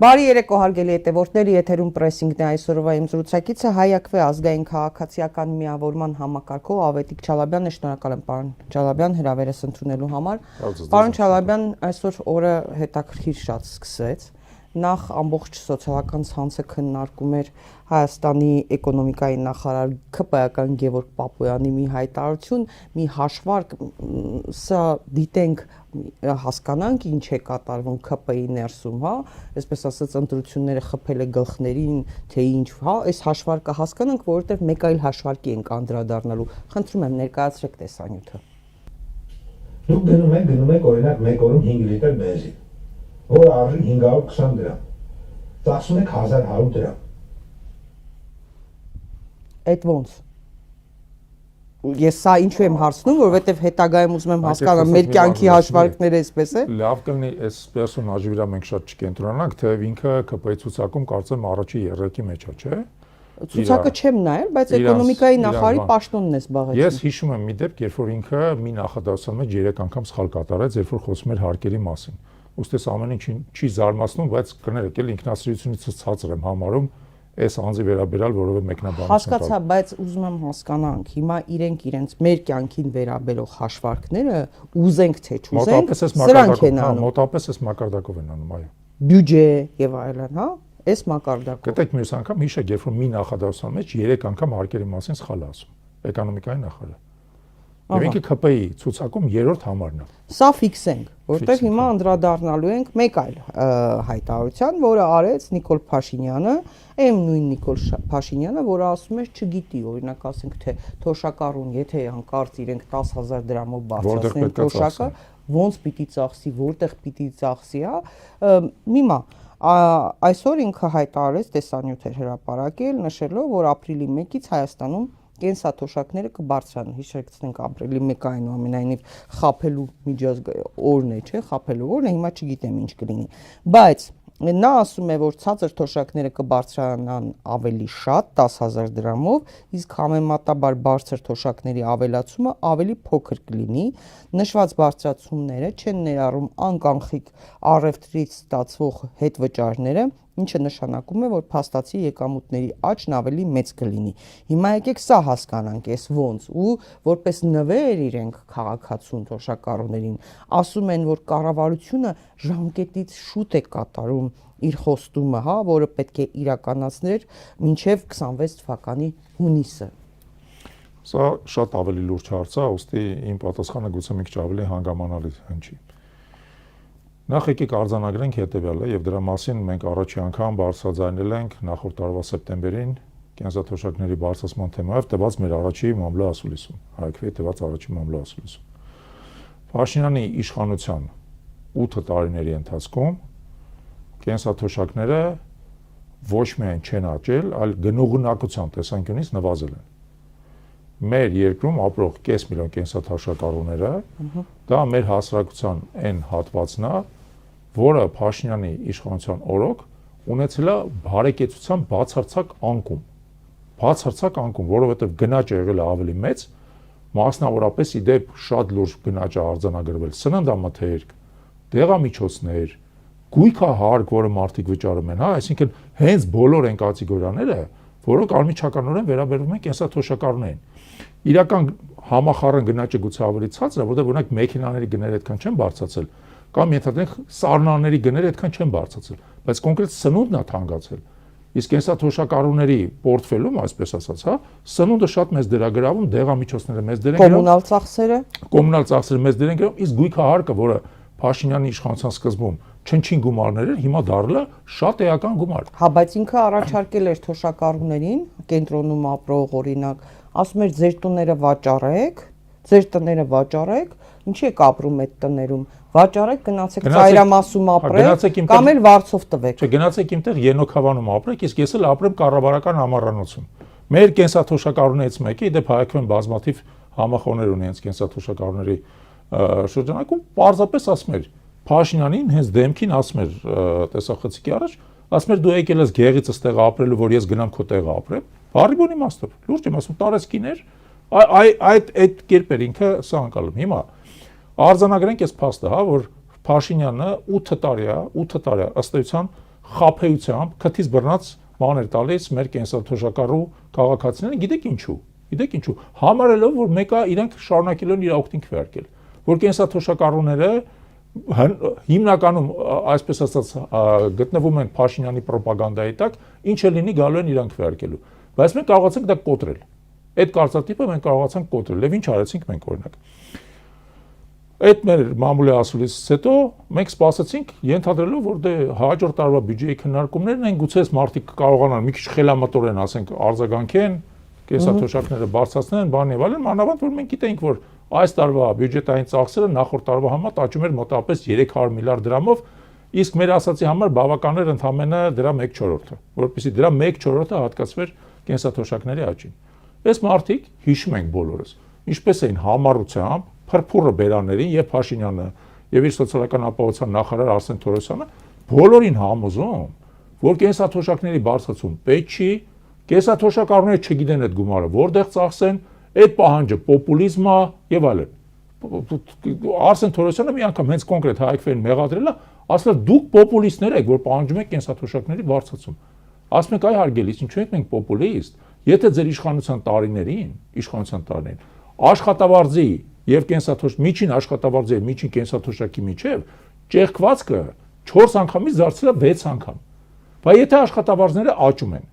Բարի երեկո հարգելի հետևորդների, եթերում պրեսինգն է այսօրվա իմ զրուցակիցը Հայ-Ակվե ազգային քաղաքացիական միավորման համակարգող Ավետիք Չալաբյանն է, շնորհակալ եմ պարոն Չալաբյան հրավերս ընդունելու համար։ Պարոն Չալաբյան այսօր օրը հետաքրքիր շատ սկսեց։ Նախ ամբողջ սոցիալական ցանցը քննարկում էր Հայաստանի էկոնոմիկայի նախարար ՔՊ-ական Գևորգ Պապոյանի մի հայտարարություն, մի հաշվարկ, սա դիտենք հասկանանք ինչ է կատարվում ՔՊ-ի ներսում, հա, այսպես ասած ընտրությունները խփել է գլխներին, թե ինչ, հա, այս հաշվարկը հասկանանք, որովհետև մեկ այլ հաշվարկի ենք անդրադառնալու։ Խնդրում եմ ներկայացրեք տեսանյութը։ Դուք գնում եք օրինակ 1 օրում 5 լիտր բենզին, որը արժի 520 դրամ, ծախսում եք 1100 դրամ։ Այդ ոնց։ Ես սա ինչու եմ հարցնում, որովհետև հետագայում ուզում եմ հասկանալ մեր կյանքի հաշվարկները այսպես է։ Լավ կլինի այս պերսոնաժի վրա մենք շատ չկենտրոնանանք, թե ինքը ԿՊ-ի ցուցակում կարծեմ առաջի երրորդի մեջ է, չէ՞։ Ցուցակը չեմ նայել, բայց էկոնոմիկայի նախարարի պաշտոնն է զբաղեցնում։ Ես հիշում եմ մի դեպք, երբ որ ինքը մի նախադասության մեջ 3 անգամ սխալ կատարեց, երբ որ խոսում էր հարկերի մասին։ Ուստի ամեն ինչ չի զարմացնում, բայց կներեք, էլ ինքնասիրությունից ցածր եմ համարում այս անձի վերաբերալ, որովհետև մեկնաբանություն։ Հասկացա, բայց ուզում եմ հասկանանք, հիմա իրենց մեր կյանքին վերաբերող հաշվարկները ուզենք թե չուզենք, սրանք են անում։ Մոտապես այս մակարդակով են անում, այո։ Բյուջե եւ այլն, հա, այս մակարդակով։ Գիտեք, մյուս անգամ հիշեք, երբ որ մի նախադասության մեջ 3 անգամ հարկերի մասին սխալ ասում, էկոնոմիկայի նախարարը։ Եվ ինքը ԿՊ-ի ցուցակում երրորդ համարն է։ Սա ֆիքսենք, որտեղ հիմա անդրադառնալու ենք մեկ այլ հայտարարության, որը արեց Նիկոլ Փաշինյանը, այն նույն Նիկոլ Փաշինյանը, որը ասում էր, չգիտի, օրինակ ասենք թե թոշակառուն, եթե հանկարծ իրենք 10000 դրամով բարձրացնեն թոշակը, ոնց պիտի ծախսի, որտեղ պիտի ծախսի, հա։ Հիմա այսօր ինքը հայտարարեց տեսանյութ էր հրապարակել, նշելով, որ ապրիլի 1-ից Հայաստանում կենսաթոշակները կբարձրանան, հիշեցնենք ապրիլի 1-ը այնուամենայնիվ խաբելու օրն է, չէ, խաբելու օրն է, հիմա չգիտեմ ինչ կլինի, բայց նա ասում է, որ ցածր թոշակները կբարձրանան ավելի շատ 10000 դրամով, իսկ համեմատաբար բարձր թոշակների ավելացումը ավելի փոքր կլինի, նշված բարձրացումները չեն ներառում անկանխիկ առևտրից ստացվող հետվճարները, ինչը նշանակում է, որ փաստացի եկամուտների աճն ավելի մեծ կլինի։ Հիմա եկեք սա հասկանանք, այս ոնց ու որպես նվեր իրենք քաղաքացուն թոշակառուներին ասում են, որ կառավարությունը ժամկետից շուտ է կատարում իր խոստումը, հա, որը պետք է իրականացներ մինչև 26 թվականի հունիսը։ Սա շատ ավելի լուրջ հարց է, ուստի իմ պատասխանը գուցե մի քիչ ավելի հանգամանալի հնչի։ Նախ եկեք արձանագրենք հետևյալը, եւ դրա մասին մենք առաջի անգամ բարձրաձայնել ենք նախորդ տարվա սեպտեմբերին կենսաթոշակների բարձրացման թեմայով տված մեր առաջի մամլո ասուլիսում, Հայ-Ակվեի տված առաջի մամլո ասուլիսում։ Փաշինյանի իշխանության 8 տարիների ընթացքում կենսաթոշակները ոչ միայն չեն աճել, այլ գնողունակության տեսանկյունից նվազել են։ Մեր երկրում ապրող կես միլիոն կենսաթոշակառուները, դա մեր հասարակության այն հատվածն է, որը Փաշինյանի իշխանության օրոք ունեցել է բարեկեցության բացարձակ անկում, որովհետև գնաճը եղել է ավելի մեծ, մասնավորապես ի դեպ շատ լուրջ գնաճ է արձանագրվել սննդամթերք, դեղամիջոցներ, գույքահարկ, որը մարդիկ վճարում են, հա, այսինքն հենց բոլոր այն կատեգորիաները, որոնք անմիջականորեն վերաբերվում են կենսաթոշակառուներին։ Իրական համախառն գնաճը գուցե ավելի ցածր է, որտեղ օրինակ մեքենաների գները այդքան չեն բարձրացել, կամ ենթադրենք սառնաների գները այդքան չեն բարձրացել, բայց կոնկրետ սնունդն է թանկացել։ Իսկ կենսաթոշակառուների պորտֆելում, այսպես ասած, հա, սնունդը շատ մեծ դեր է գրավում, դեղամիջոցները մեծ դեր են գրավում, կոմունալ ծախսերը մեծ դեր են գրավում, իսկ գույքահարկը, որը Փաշինյանի իշխանության սկզբում չնչին գումարներ էր, հիմա դառել է շատ էական գումար։ Հա, բայց ինքը առաջարկել էր թոշակառուներին, կենտրոնում ապրող օրինակ, ասում էր ձեր տները վաճառեք, ինչի եք ապրում այդ տներում, վաճառեք, գնացեք ծայրամասում ապրեք, կամ էլ վարձով տվեք։ Չէ, գնացեք իմտեղ Ենոքավանում ապրեք, իսկ ես էլ ապրեմ կառավարական համառանոցում։ Մեր կենսաթոշակառուներից մեկը, իդեպ Հայ-Ակվեն բազմաթիվ համախոհներ ունի հենց կենսաթոշակառուների շրջանակում, պարզապես ասում էր Փաշինյանին հենց դեմքին ասում էր տեսախցիկի առաջ, ասում էր դու եկել ես գեղից ստեղ ապրելու, որ ես գնամ քո տեղը ապրեմ, բարիբուն իմաստով, լուրջ եմ ասում, տարեցկիներ, այդ կերպ էր ինքը սա անցալում։ Հիմա արձանագրենք այս փաստը, հա, որ Փաշինյանը 8 տարի ըստ էության խափեությամբ քթից բռնած մաներ տալիս մեր կենսաթոշակառու քաղաքացիներին, գիտեք ինչու, համարելով որ մեկը իրանք շարունակելու են իր օգտին քվեարկել, որ կենսաթոշակառուները հիմնականում այսպես ասած գտնվում են Փաշինյանի ռոպագանդայի տակ, ինչ է լինի գալու են իրանք քվեարկելու, բայց մենք կարողացանք դա կոտրել, այդ կարծրատիպը մենք կարողացանք կոտրել, եւ ինչ արեցինք մենք օրինակ Այդ մեր մամուլի ասուլից հետո մենք սպասեցինք ենթադրելով որ դե հաջորդ տարվա բյուջեի քննարկումներն են գուցե մարդիկ կարողանան մի քիչ խելամտորեն ասենք արձագանքեն կենսաթոշակները բարձրացնեն բան եւ այլն մանավանդ որ մենք գիտենք որ այս տարվա բյուջետային ծախսերը նախորդ տարվա համեմատ աճում էր մոտավորապես 300 միլիարդ դրամով իսկ մեր ասացի համար բավական էր ընդամենը դրա 1/4-ը որովհետեւ դրա 1/4-ը հատկացվեր կենսաթոշակների աճին այս մարդիկ հիշում ենք բոլորս ինչպես էին համառությամբ Փրփուրը բերաներին եւ Փաշինյանը եւ իր սոցիալական ապահովության նախարար Արսեն Թորոսյանը բոլորին համոզում որ կենսաթոշակների բարձրացում պետք չի կենսաթոշակառուները չգիտեն այդ գումարը որտեղ ծախսեն այդ պահանջը պոպուլիզմ է եւ այլն Արսեն Թորոսյանը մի անգամ հենց կոնկրետ հայկվեն մեղադրել է ասել դուք պոպուլիստներ եք որ պահանջում եք կենսաթոշակների բարձրացում ասում եք այ հարգելիս ինչու եք մենք պոպուլիստ եթե ձեր իշխանության տարիներին աշխատավարձի Եվ միջին աշխատավարձի եւ միջին կենսաթոշակի միջև ճեղքվածքը 4 անգամից դարձել է 6 անգամ։ Բայց եթե աշխատավարձները աճում են,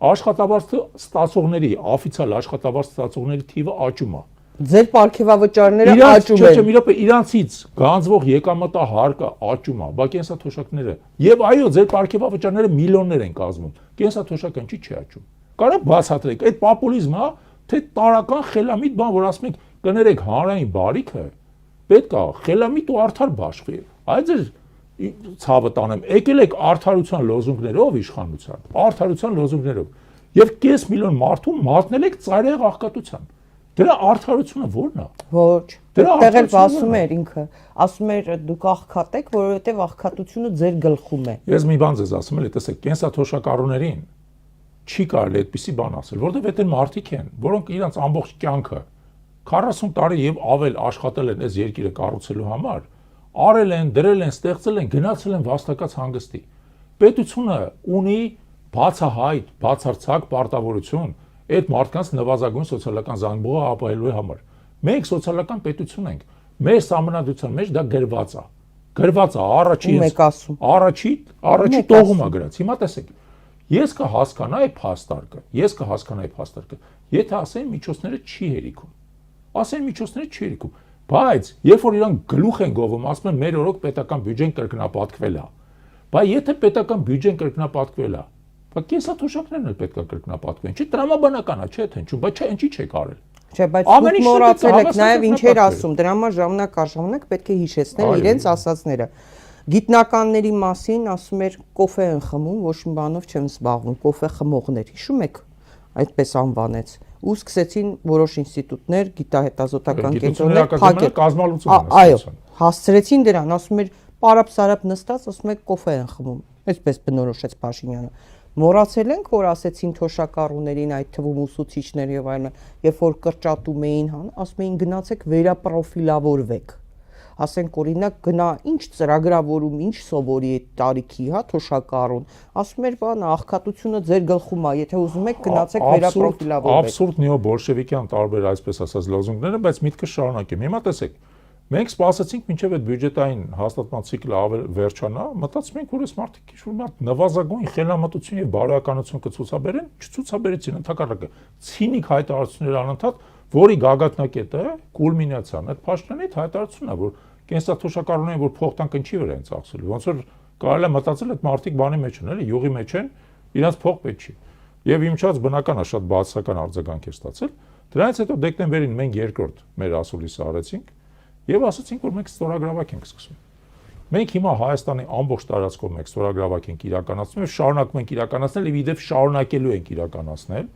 աշխատավարձ ստացողների, օֆիցիալ աշխատավարձ ստացողների թիվը աճում է։ Ձեր պարգևավճարները աճում են։ Չէ, մի րոպե, իրանցից գանձվող եկամտահարկը աճում է, բայց կենսաթոշակները եւ այո, ձեր պարգևավճարները միլիոններ են կազմում։ Կենսաթոշակը ինչի՞ չի աճում։ Կարո՞ղ բացատրեք, այդ պոպուլիզմը է, թե տարական խելամիտ բան, որ ասում եք կներեք հանրային բարիքը պետք է խելամիտ ու արդար բաշխվի այ ձեր ցավը տանեմ եկել եք արդարության լոզունգներով իշխանության արդարության լոզունգներով եւ կես միլիոն մարդու մատնել եք ծայրահեղ աղքատության դրա արդարությունը ո՞րն է ոչ դեռ էլ ասում էր ինքը ասում էր դուք աղքատ եք որովհետեւ աղքատությունը ձեր գլխում է ես մի բան ձեզ ասում եմ տեսեք կենսաթոշակառուներին չի կարելի այդպիսի բան ասել որովհետեւ այդ են մարդիկ են որոնք իրանց ամբողջ կյանքը 40 տարի եւ ավել աշխատել են այս երկիրը կառուցելու համար, արել են, դրել են, ստեղծել են, գնացել են վաստակած հանգստի։ Պետությունը ունի բացահայտ, բացարձակ պարտավորություն այդ մարդկանց նվազագույն սոցիալական զանգվածը ապահովելու համար։ Մենք սոցիալական պետություն ենք։ Մեր համանadrության մեջ դա գրված է։ Գրված է առաջի տողում է գրած։ Հիմա տեսեք։ Ես կհասկանայի փաստարկը։ Եթե ասեն միջոցները չի հերիքում ասեն միջոցները չի հերիքում, բայց երբ որ իրանք գլուխ են գովում, ասում են մեր օրոք պետական բյուջեն կրկնապատկվել է, բայց եթե պետական բյուջեն կրկնապատկվել է, բայց կենսաթոշակներն էլ պետք է կրկնապատկվեն, չի տրամաբանական է, չէ թե ինչու, բայց չէ, ինչի՞ չեք արել։ Չէ, բայց դուք մոռացել եք նաև ինչեր ասում, դրա համար ժամանակ պետք է հիշեցնել իրենց ասածները։ Գիտնականների մասին ասում էր կոֆե են խմում, ոչ մի բանով չեն զբաղվում, կոֆե խմողներ, հիշում եք, այդպես անվանեց։ Ու սկսեցին որոշ ինստիտուտներ, գիտահետազոտական կենտրոններ փակել։ Այո, հասցրեցին դրան, ասում էր պարապ-սարապ նստած, ասում եք կոֆե են խմում։ Այսպես բնորոշեց Փաշինյանը։ Մոռացել ենք, որ ասեցին թոշակառուներին, այդ թվում ուսուցիչներ եւ այլն, երբ որ կրճատում էին, ասում էին գնացեք վերապրոֆիլավորվեք։ Ասենք օրինակ գնա ինչ ծրագրավորում, ինչ սովորի այդ տարիքի, հա, թոշակառուն, ասում էր բան, աղքատությունը ձեր գլխում է, եթե ուզում եք գնացեք վերապրոֆիլավորվեք։ Աբսուրդ նեոբոլշևիկյան տարբեր այսպես ասած լոզունգները, բայց միտքը շարունակեմ։ Հիմա տեսեք, մենք սպասեցինք մինչև այդ բյուջետային հաստատման ցիկլը վերջանա, մտածում ենք, որ այս մարդիկ ինչ-որ նվազագույն խելամտություն եւ բարոյականություն կցուցաբերեն, չցուցաբերեցին, ընդհակառակը ցինիկ հայտարարություններ անընդհատ, որի գագաթնակետը կուլմինացիան այդ Փաշինյանի հայտարարությունն է, որ կենսաթոշակառուներին որ փող տան կնչի վրա են ծախսելու, ոնց որ կարելի է մտածել այդ մարդիկ բանի մեջ են, էլի, յուղի մեջ են, իրենց փող պետք չի։ Եվ իմչած բնական է շատ բացասական արձագանք է ստացել։ Դրանից հետո դեկտեմբերին մենք երկրորդ մեր ասուլիսը արեցինք եւ ասացինք, որ մենք ստորագրավակ ենք սկսում։ Մենք հիմա Հայաստանի ամբողջ տարածքով մենք ստորագրավակ ենք իրականացնում եւ շարունակում ենք իրականացնել եւ իդեպ շարունակելու ենք իրականացնել։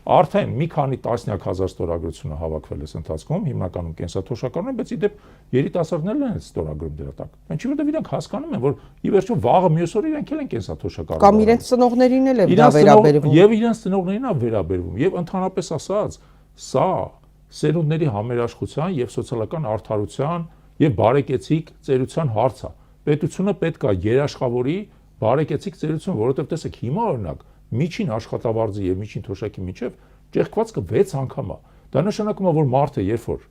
Արդեն մի քանի տասնյակ հազար ստորագրությունը հավաքվել է ընթացքում, հիմնականում կենսաթոշակառուներ, բայց իդեպ երիտասարդներն են ստորագրում դրա տակ։ Ինչի՞ որտեղ իրանք հասկանում են, որ ի վերջո վաղը մյուս օրը իրանք էլ են կենսաթոշակառու։ Կամ իրենց ծնողներին էլ է դա վերաբերվում։ Եվ իրենց ծնողներին է վերաբերվում, եւ ընդհանրապես ասած, սա սերունդների համերաշխության եւ սոցիալական արդարության եւ բարեկեցիկ ծերության հարց է։ Պետությունը պետք է երաշխավորի բարեկեցիկ ծերություն, որովհետև տեսեք հիմա օրինակ միջին աշխատավարձի եւ միջին թոշակի միջև ճեղքվածքը 6 անգամ է։ Դա նշանակում է, որ մարդը երբ որ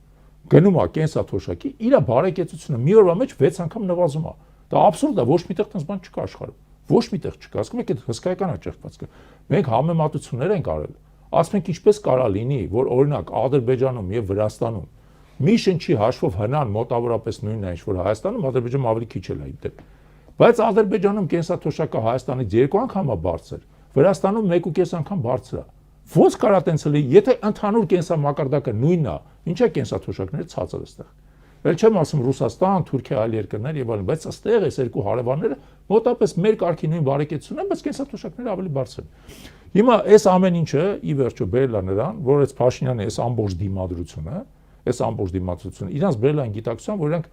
գնում է կենսաթոշակի, իր բարեկեցությունը մի օրվա մեջ 6 անգամ նվազում է։ Դա աբսուրդ է, ոչ միտեղ տես բան չկա աշխարհում։ Ոչ միտեղ չկա, ասում եք, այդ հսկայական է ճեղքվածքը։ Մենք համեմատություններ ենք արել։ Ասում ենք ինչպես կարա լինի, որ օրինակ Ադրբեջանում եւ Վրաստանում մի շնչի հաշվով հնան մոտավորապես նույնն է, ինչ որ Հայաստանում, Ադրբեջանում ավելի քիչ է այդտեղ։ Բայց Ադրբեջանում կենսաթոշակը Հայաստանից 2 անգամ է բարձր, Վրաստանում 1.5 անգամ բարձր է։ Ոնց կարա տենց լինի, եթե ընդհանուր կենսամակարդակը նույնն է, ինչա կենսաթոշակները ցածր այստեղ։ Էլ չեմ ասում Ռուսաստան, Թուրքիա, այլ երկրներ եւ այլն, բայց այստեղ այս երկու հարևանները մոտապես մեր կարգի նույն բարեկեցությունն են, բայց կենսաթոշակները ավելի բարձր են։ Հիմա այս ամեն ինչը ի վերջո բերել է նրան, որ այս Փաշինյանի այս ամբողջ դիմադրությունը, իրանց բերել են գիտակցության, որ իրանք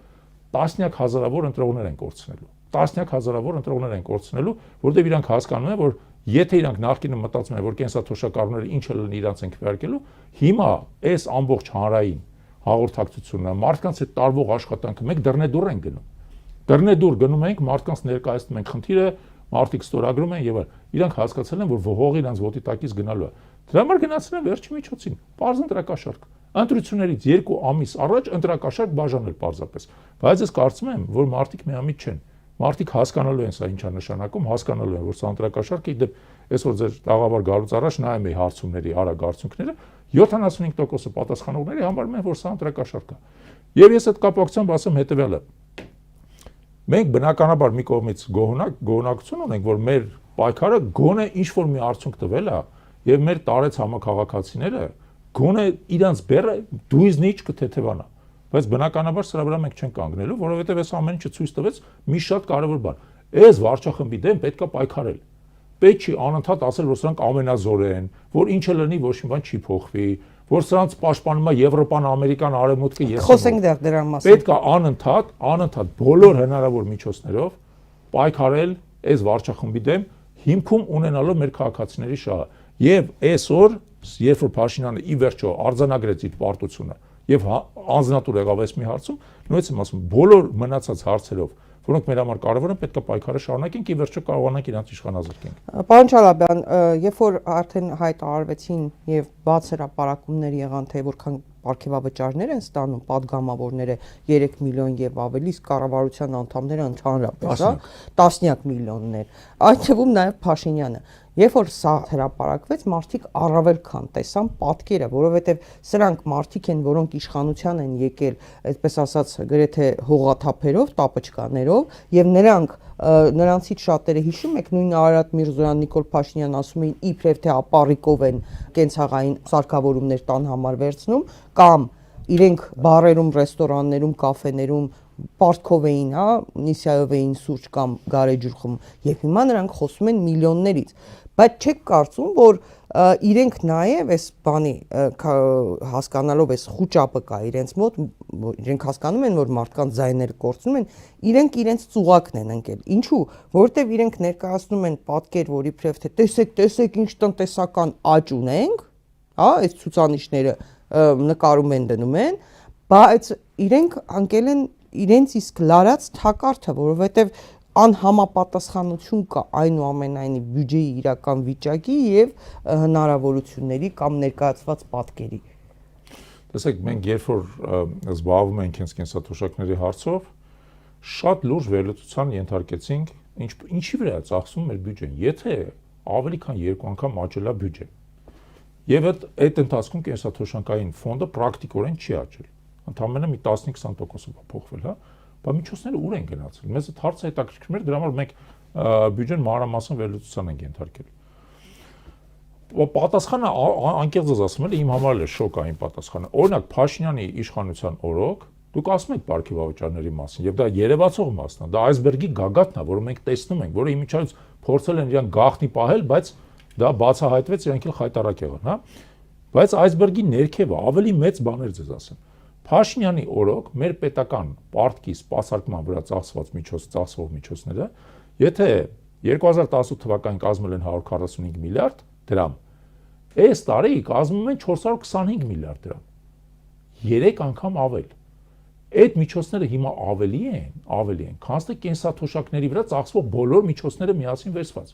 տասնյակ հազարավոր ընտրողներ են կորցնելու։ Տասնյակ հազարավոր ընտրողներ են կորցնելու, որտեղ իրանք հասկանում են, որ եթե իրանք նախկինում մտածում են, որ կենսաթոշակառուները ինչը լինի իրանք են քվեարկելու, հիմա այս ամբողջ հանրային հաղորդակցությունը, մարդկանց հետ տարվող աշխատանքը մենք դռնեդուր են գնում։ Դռնեդուր գնում ենք, մարդկանց ներկայացնում ենք խնդիրը, մարդիկ ստորագրում են եւ իրանք հասկացել են, որ ողողը իրանց ոտի տակից գնալու է։ Դրա համար գնացել են վերջի միջոցին, պարզ ընտրակաշարք։ Ընտրություններից 2 ամիս առաջ ընտրակաշարք բաժանել պարզապես։ Բայց ես կարծում եմ, որ մարդիկ միամիտ չեն։ Մարդիկ հասկանալու են սա ինչա նշանակում, հասկանալու են, որ սա ընտրակաշարք է, դեպ այսօր ձեր տաղավար գալուց առաջ նայում էի հարցումների արագ արդյունքները, 75%-ը պատասխանողների համարում են, որ սա ընտրակաշարք է։ Եվ ես այդ կապակցությամբ ասեմ հետևյալը. մենք բնականաբար մի կողմից գոհունակություն ունենք, որ մեր պայքարը գոնե ինչ-որ մի արդյունք տվել է, եւ մեր տարեց համակարգացիները գոնե իրանց բեռը դույզնի չկթեթևանա։ Բայց բնականաբար սրա վրա մենք չենք կանգնելու, որովհետև այս ամեն ինչը ցույց տվեց մի շատ կարևոր բան։ Այս վարչախմբի դեմ պետքա պայքարել։ Պետք չի անընդհատ ասել, որ սրանք ամենազոր են, որ ինչը լինի ոչ մի բան չի փոխվի, որ սրանց պաշտպանում է Եվրոպան, Ամերիկան, Արևմուտքը, ես։ Խոսենք դրա մասին։ Պետքա անընդհատ բոլոր հնարավոր միջոցներով պայքարել այս վարչախմբի դեմ, հիմքում ունենալով մեր քաղաքացիների շահը։ Եվ այսօր, երբ որ Փաշինյանը ի վերջո արձանագրեց իր պարտությունը եւ անձնատուր եղավ այս մի հարցում, նույնիսկ եմ ասում, բոլոր մնացած հարցերով, որոնք մեր համար կարևոր են, պետք է պայքարը շարունակենք, ի վերջո կարողանանք իրանց իշխանազրկենք։ Պարոն Չալաբյան, երբ որ արդեն հայտարարվեցին եւ բաց հրապարակումներ եղան, թե որքան պարգևավճարներ են ստանում падգամավորները 3 միլիոն եւ ավելի, իսկ կառավարության անդամները ընդհանրապես, տասնյակ միլիոններ, այդ թվում նաեւ Փաշինյանը։ Երբ որ սա հրապարակվեց, մարդիկ առավել քան տեսան պատկերը, որովհետև սրանք մարդիկ են, որոնք իշխանության են եկել, այսպես ասած, գրեթե հողաթափերով, տապճկաներով, եւ նրանցից շատերը հիշում եք, նույն Արարատ Միրզոյան, Նիկոլ Փաշինյան ասում էին իբրև թե ապառիկով են կենցաղային սարքավորումներ տան համար վերցնում, կամ իրենք բարերում, ռեստորաններում, կաֆեներում պարտքով էին, նիսիայով էին սուրճ կամ գարեջուր խմում, եւ հիմա նրանք խոսում են միլիոններից։ Բայց չեք կարծում, որ իրենք նաև այս բանի հասկանալով այս խուճապը կա իրենց մոտ, իրենք հասկանում են, որ մարդկանց ձայները կորցնում են, իրենք իրենց ծուղակն են ընկել։ Ինչու՞, որովհետև իրենք ներկայացնում են պատկեր, որ իբրև թե տեսեք ինչ տնտեսական աճ ունենք, այս ցուցանիշները նկարում են դնում են, բայց իրենք ընկել են իրենց իսկ լարած թակարդը, որովհետև անհամապատասխանություն կա այնուամենայնիվ բյուջեի իրական վիճակի եւ հնարավորությունների կամ ներկայացված պատկերի։ Տեսեք, մենք երբ որ զբաղվում ենք հենց կենսաթոշակների հարցով, շատ լուրջ վերլուծության ենթարկեցինք, ինչի վրա է ծախսում մեր բյուջեն, եթե ավելի քան 2 անգամ աճել է բյուջեն։ Եվ այդ ընթացքում կենսաթոշակային ֆոնդը պրակտիկորեն չի աճել։ Ընդամենը մի 15-20%-ով փոխվել, հա, բայց միջոցները ուր են գնացել։ Մեզ այդ հարցը հետաքրքրում էր, դրա համար մենք բյուջեն մանրամասն վերլուծության ենք ենթարկել։ Պատասխանը անկեղծ ասում եմ, իմ համար էլ շոկ է այն պատասխանը։ Օրինակ Փաշինյանի իշխանության օրոք դուք ասում եք պարգևավճարների մասին, եւ դա երևացող մասն է, դա այսբերգի գագաթն է, որը մենք տեսնում ենք, որը իմիջիայլոց փորձել են իրան գաղտնի պահել, բայց դա բացահայտվեց, իրանք էլ խայտարակ եղան, հա։ Բայց այսբերգի ներքևը ավելի մեծ բաներ ձեզ ասեմ։ Փաշինյանի օրոք մեր պետական պարտքի սպասարկման վրա ծախսվող միջոցները, եթե 2018 թվականին կազմել են 145 միլիարդ դրամ, այս տարի կազմում են 425 միլիարդ դրամ։ 3 անգամ ավել։ Այդ միջոցները հիմա ավելի են, քան թե կենսաթոշակների վրա ծախսվող բոլոր միջոցները միասին վերցված։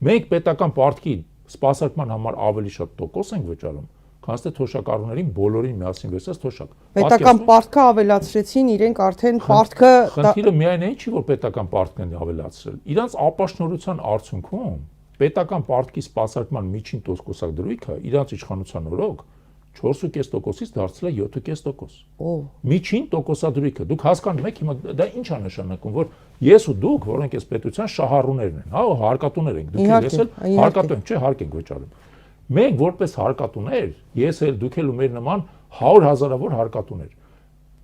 Մենք պետական պարտքի սպասարկման համար ավելի շատ տոկոս ենք վճարում, քան թե թոշակառուներին բոլորին միասին վերցած թոշակ։ Պետական պարտքը ավելացրեցին, իրենք արդեն պարտքը Խնդիրը միայն այն չի, որ պետական պարտքն են ավելացրել։ Իրանց ապաշնորհության արդյունքում պետական պարտքի սպասարկման միջին տոկոսադրույքը իրանց իշխանության օրոք 4.5%-ից դարձել է 7.5%։ Միջին տոկոսադրույքը։ Դուք հասկանում եք հիմա դա ինչ է նշանակում, որ ես ու դուք, որոնք այս պետության շահառուներն են, հա, հարկատուներ ենք, դուք ես էլ հարկատու ենք, չէ, հարկ ենք վճարում։ Մենք որպես հարկատուներ, ես էլ դուք էլ ու մեր նման 100,000-ավոր հարկատուներ։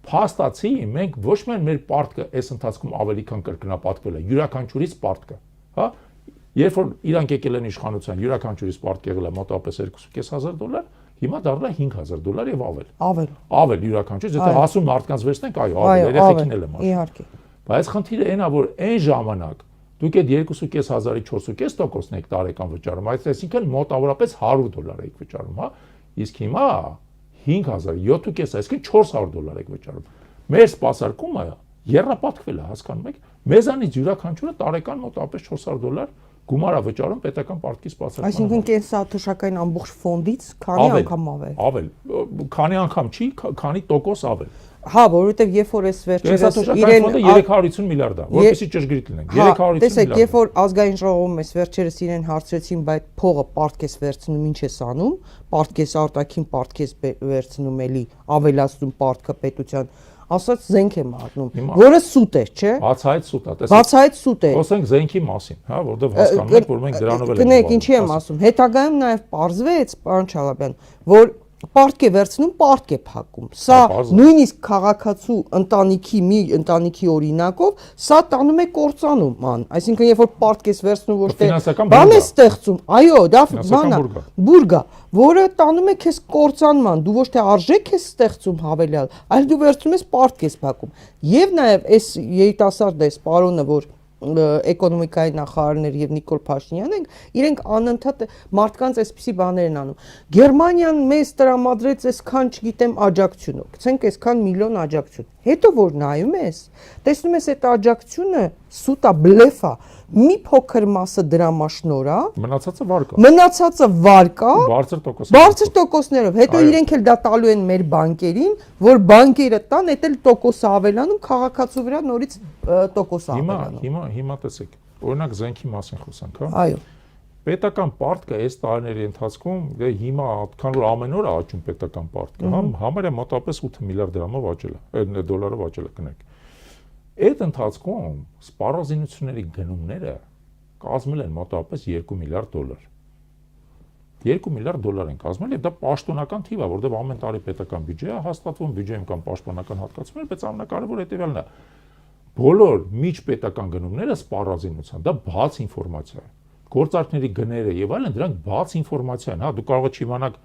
Փաստացի մենք ոչ միայն մեր պարտքը այս ընթացքում ավելի քան կրկնապատկվել է, յուրաքանչյուրից պարտքը, հա, երբ որ իրանք եկել են իշխանության, յուրաքանչյուրից պարտք եղել է մոտավորապես $2,500, հիմա դառնա $5,000 եւ ավել։ Ավել յուրաքանչյուր, եթե հասուն մարդկանց վերցնենք, այո, ավել, երեխեքին էլ եմ ասում։ Իհարկե։ Բայց խնդիրը այն է, որ այն ժամանակ դուք այդ 2.500-ի 4.5%-ն եք տարեկան վճարում, այսինքն մոտավորապես $100 եք վճարում, հա։ Իսկ հիմա 5,000, 7.5, այսինքն $400 եք վճարում։ Մեր սպասարկումը եռապատկվել է, հասկանում եք։ Մեզանից յուրաքանչյուրը տարեկան մոտավորապես $400 գումար է վճարում պետական պարտքի սպասարկման։ Այսինքն կենսաթոշակային ամբողջ ֆոնդից քանի անգամ ավել։ Ավել, քանի անգամ չի, քանի տոկոս ավել։ Հա, որովհետև երբ որ այս վերջերս իրեն 350 միլիարդ է, որպեսզի ճշգրիտ լինենք, 350 միլիարդ։ Տեսեք, երբ որ ազգային ժողովում այս վերջերս իրեն հարցրեցին, բայց փողը պարտքես վերցնում, ինչ ես անում, պարտքես արտաքին պարտքես վերցնում էլի, ավելացնում պարտքը պետության, ասած զենք եմ առնում, որը սուտ է, չէ։ Բացահայտ սուտ է, տեսեք։ Բացահայտ սուտ է։ Խոսենք զենքի մասին, հա, որովհետև հասկանում եք, որ մենք դրանով էլ ենք։ Գնեք, ինչի եմ ասում, հետագայում նաև պարզվեց, պարոն Չալաբյան, որ պարտք է վերցնում, պարտք է փակում։ Սա նույնիսկ քաղաքացու ընտանիքի մի ընտանիքի օրինակով սա տանում է կործանում, այսինքն երբ որ պարտք ես վերցնում ոչ թե բան է ստեղծում, այո, դա բան է, բուրգա, որը տանում է քեզ կործանման, դու ոչ թե արժեք ես ստեղծում հավելյալ, այլ դու վերցնում ես պարտք ես փակում։ Եվ նաև այս երիտասարդ այս պարոնը, որ էկոնոմիկայի նախարարներ եւ Նիկոլ Փաշինյանն են, իրենք անընդհատ մարդկանց այսպիսի բաներ են անում։ Գերմանիան մեզ տրամադրեց այսքան, չգիտեմ, աջակցություն, գցենք այսքան միլիոն աջակցություն։ Հետո որ նայում ես, տեսնում ես այդ աջակցությունը սուտա, բլեֆ է, մի փոքր մասը դրամաշնոր է, մնացածը վարկ է, բարձր տոկոսներով։ Հետո իրենք էլ դա տալու են մեր բանկերին, որ բանկերը տան, այդ էլ տոկոսը ավելանում, քաղաքացու վրա նորից տոկոսը ավելանում։ Հիմա տեսեք, օրինակ զենքի մասին խոսանք, հա։ Այո։ Պետական պարտքը այս տարիների ընթացքում հիմա քան որ ամեն օր աճում պետական պարտքը, հա, համարյա մոտավորապես 8 միլիարդ դրամով աճել է, դոլարով աճել է, կնեք։ Այդ ընթացքում սպառազինությունների գնումները կազմել են մոտավորապես $2 միլիարդ։ $2 միլիարդ են կազմել, եւ դա պաշտոնական թիվ է, որովհետեւ ամեն տարի պետական բյուջե է հաստատվում, բյուջեում կան պաշտպանական հատկացումներ, բայց ամենակարևորը հետեւյալն է։ Բոլոր միջպետական գնումները սպառազինության, դա բաց ինֆորմացիա է։ Գործարքների գները եւ այլն դրանք բաց ինֆորմացիա են, հա, դու կարող ես չիմանալ,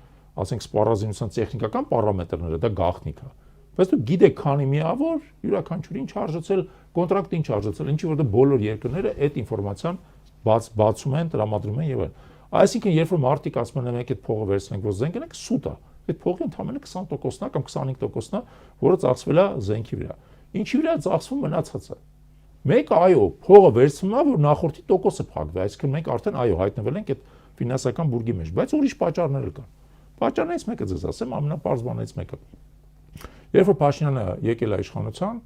ասենք սպառազինության տեխնիկական պարամետրները, դա գաղտնիք է։ Բայց դու գիտեք քանի միավոր յուրաքանչյուրի ինչ արժեցել, կոնտրակտը ինչ արժեցել, ինչի որ բոլոր երկրները այդ ինֆորմացիան բացում են, տրամադրում են եւ այլն։ Այսինքն երբ որ մարդիկ ասում են մենք այդ փողը վերցնենք, որ զենք ենք, սուտ է։ Այդ փողի ընդամենը 20%-ն է կամ 25%-ն է, որը ծախսվել է զենքի վրա։ Ինչի վրա ծախսվում մնացածը։ Մենք այո, փողը վերցնում է, որ նախորդի տոկոսը փակվի, այսինքն մենք արդեն այո հայտնվել ենք այդ ֆինանսական բուրգի մեջ, բայց ուրիշ պատճառներ կան։ Պատճառներից մեկը ձեզ ասեմ, ամենապարզ բանից մեկը։ Երբ որ Փաշինյանը եկել է իշխանության,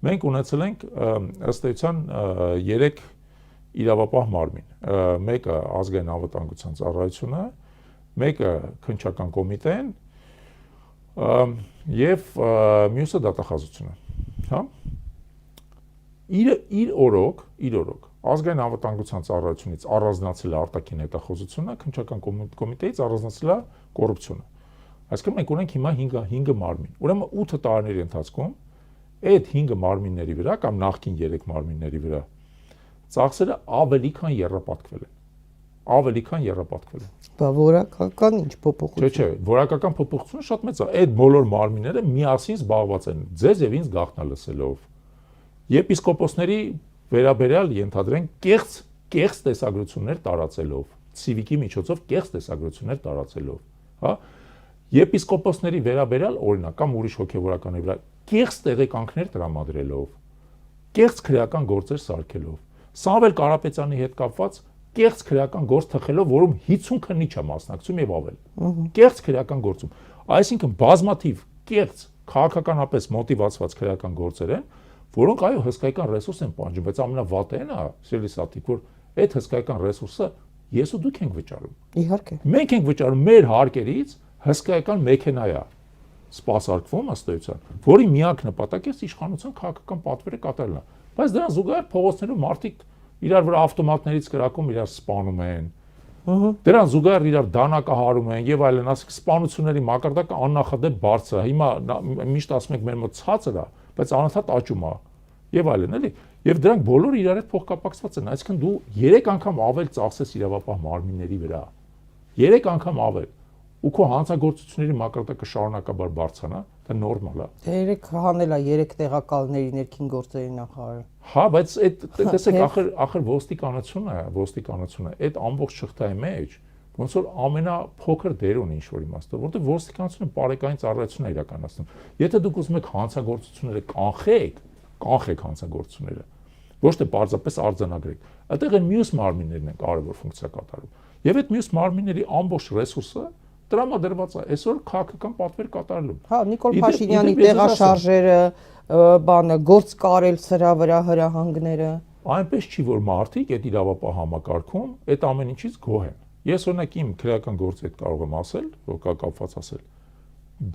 մենք ունեցել ենք ըստ էության 3 իրավապահ մարմին։ Մեկը ազգային անվտանգության ծառայությունը, մեկը քննչական կոմիտեն եւ մյուսը դատախազությունը, հա։ Իր օրոք ազգային անվտանգության ծառայությունից առանձնացել է արտաքին հետախուզությունը, քննչական կոմիտեից առանձնացել է կոռուպցիոնը։ Այսինքն մենք ունենք հիմա 5 մարմին։ Ուրեմն 8 տարիների ընթացքում այդ 5 մարմինների վրա կամ նախկին 3 մարմինների վրա ծախսերը ավելի քան եռապատկվել են։ Բա որակական ինչ փոփոխություն։ Չէ, որակական փոփոխությունը շատ մեծ է։ Այդ բոլոր մարմինները միասին զբաղված են ձեզ եւ ինձ գաղտնալսելով։ Եպիսկոպոսների վերաբերյալ ենթադրենք կեղծ տեսագրություններ տարածելով, ցիվիկի միջոցով կեղծ տեսագրություններ տարածելով, հա։ Եպիսկոպոսների վերաբերյալ օրինակ կամ ուրիշ հոգևորականների վրա կեղծ տեղեկանքներ տրամադրելով, կեղծ քրեական գործեր սարքելով, Սամվել Կարապետյանի հետ կապված կեղծ քրեական գործ թխելով, որում 50 քննիչ է մասնակցում եւ ավել։ Կեղծ քրեական գործում։ Այսինքն բազմաթիվ կեղծ քաղաքականապես մոտիվացված քրեական գործեր են, որոնք այո հսկայական ռեսուրս են պահանջում, բայց ամենավատը այն է, սիրելի սատիկ, որ այդ հսկայական ռեսուրսը ես ու դուք ենք վճարում։ Իհարկե։ Մենք ենք վճարում մեր հարկերից հսկայական մեքենա է սպասարկվում ըստ էության, որի միակ նպատակը իշխանության քաղաքական պատվերը կատարելն է։ Բայց դրան զուգահեռ փողոցներում մարդիկ իրար վրա ավտոմատներից կրակում, իրար սպանում են։ Դրան զուգահեռ իրար դանակահարում են եւ այլն, ասենք սպանությունների մակարդակը աննախադեպ բարձր է։ Հիմա միշտ ասում ենք մեր մոտ ցածր է, բայց անընդհատ աճում է եւ այլն, էլի։ Եվ դրանք բոլորը իրար հետ փոխկապակցված են, այսինքն դու 3 անգամ ավել ծախսես իրավապահ մարմինների վրա։ 3 անգամ ավել։ Ու քո հանցագործությունների մակարդակը շարունակաբար բարձրանա, դա նորմալ է։ 3 հանելա 3 տեղակալների ներքին գործերի նախարարը։ Հա, բայց այդ տեսեք, ախր ոստիկանությունը, այդ ամբողջ շղթայի մեջ ոնց որ ամենափոքր դեր ունի ինչ-որ իմաստով, որտեղ ոստիկանությունը բարեկային ծառայություն է իրականացնում։ Եթե դուք ուզում եք հանցագործությունները կանխեք հանցագործությունները, ոչ թե պարզապես արձանագրեք։ Այդտեղ են մյուս մարմիններն են կարևոր ֆունկցիա կատարում։ Եվ այդ մյուս մարմինների ամբողջ ռեսուրսը տրամադրված է այսօր քաղաքական պատվեր կատարելու։ Հա, Նիկոլ Փաշինյանի տեղաշարժերը, բանը գործ կարել սրա վրա հրահանգները։ Այնպես չի, որ մարդիկ այդ իրավապահ համակարգում այդ ամեն ինչից գոհ են։ Ես օրինակ իմ քրեական գործի հետ կարող եմ ասել, որ կա կապված ասել։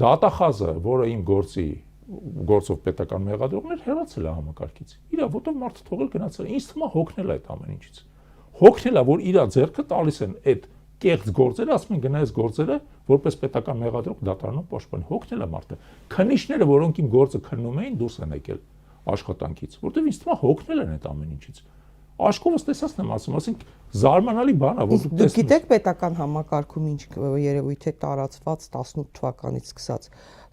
Դատախազը, որը իմ գործով պետական մեղադրողներ հեռացել է համակարգից։ Իրա որտեղ մարդը թողել գնացել, ինձ թվում է հոգնել է այդ ամեն ինչից։ Հոգնել է, որ իրա ձեռքը տալիս են այդ կեղծ գործերը, ասում են գնա այս գործերը որպես պետական մեղադրող դատարանում պաշտպան, հոգնել է մարդը։ Քննիչները, որոնք իմ գործը քննում էին, դուրս են եկել աշխատանքից, որտեղ ինձ թվում է հոգնել են այդ ամեն ինչից։ Աշխովս տեսածն եմ ասում, ասենք զարմանալի բան է, որ դուք տեսնում։ Գիտեք պետական համակարգում ինչ երևույթ է տարածված 18 թվականից սկսած։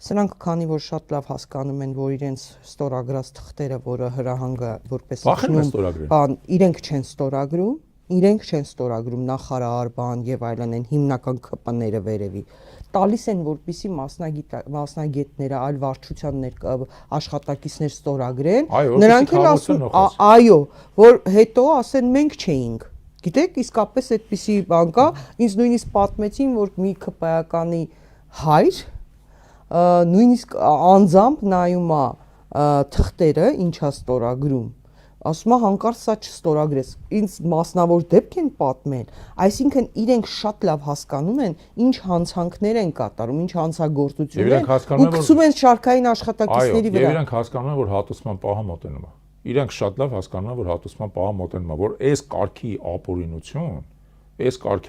Սրանք քանի որ շատ լավ հասկանում են, որ իրենց ստորագրած թղթերը, որը հրահանգը որպես բան, իրենք չեն ստորագրում նախարար բան եւ այլն են հիմնական ԿՊ-ները վերևի տալիս են որպիսի մասնագետները այլ վարչության աշխատակիցներ ստորագրեն նրանք էլ ասում այո որ հետո ասեն մենք չէինք գիտեք իսկապես այդպիսի բան կա ինձ նույնիսկ պատմեցին որ մի ԿՊ-ականի հայր նույնիսկ անձամբ նայում է թղթերը ինչա ստորագրում ասում է հանկարծ սա չստորագրես ինձ մասնավոր դեպք են պատմել այսինքն իրենք շատ լավ հասկանում են ինչ հանցանքներ են կատարում ինչ հանցագործություն են ու գցում են շարքային աշխատակիցների վրա եւ իրանք հասկանում են որ հատուցման պահը մոտենում է իրանք շատ լավ հասկանում են որ հատուցման պահը մոտենում է որ այս կարգի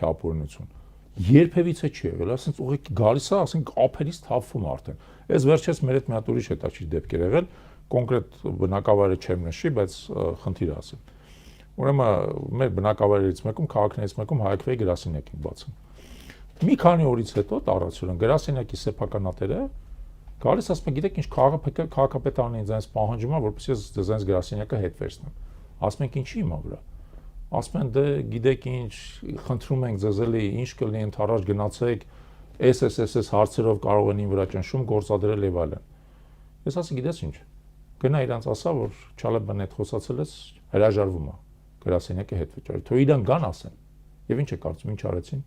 ապօրինություն երբևիցե չի եղել ասենց ուղղակի գալիս է ասենք ափերից թափվում արդեն այս վերջերս մեր հետ մի հատ ուրիշ հետաքրքիր դեպք էր եղել կոնկրետ բնակավայրը չեմ նշի, բայց խնդիր ասեմ։ Ուրեմն մեր բնակավայրերից մեկում, քաղաքներից մեկում հայկվեի գրասենյակ են բացում։ Մի քանի օրից հետո տարածուրն գրասենյակի սեփականատերը գալիս ասում է, գիտեք ինչ քաղաքապետարանը ինձ այնպես պահանջում է, որպեսզի ես դեզայնս գրասենյակը հետ վերցնեմ։ Ասում ենք ինչի հիմա վրա։ Ասում են դե գիտեք ինչ, խնդրում ենք ձեզ էլի ինչ կլինի ընդառաջ գնացեք SSSS հարցերով կարող են ին վրա ճնշում գործադրել եւ այլն։ Ես ասի գիտես ինչ գնա իրանց ասա որ Չալեբան հետ խոսացել ես հրաժարվում է գրասենյակը հետ վճարի թող իրան գան ասեն եւ ինչ է կարծում ինչ արեցին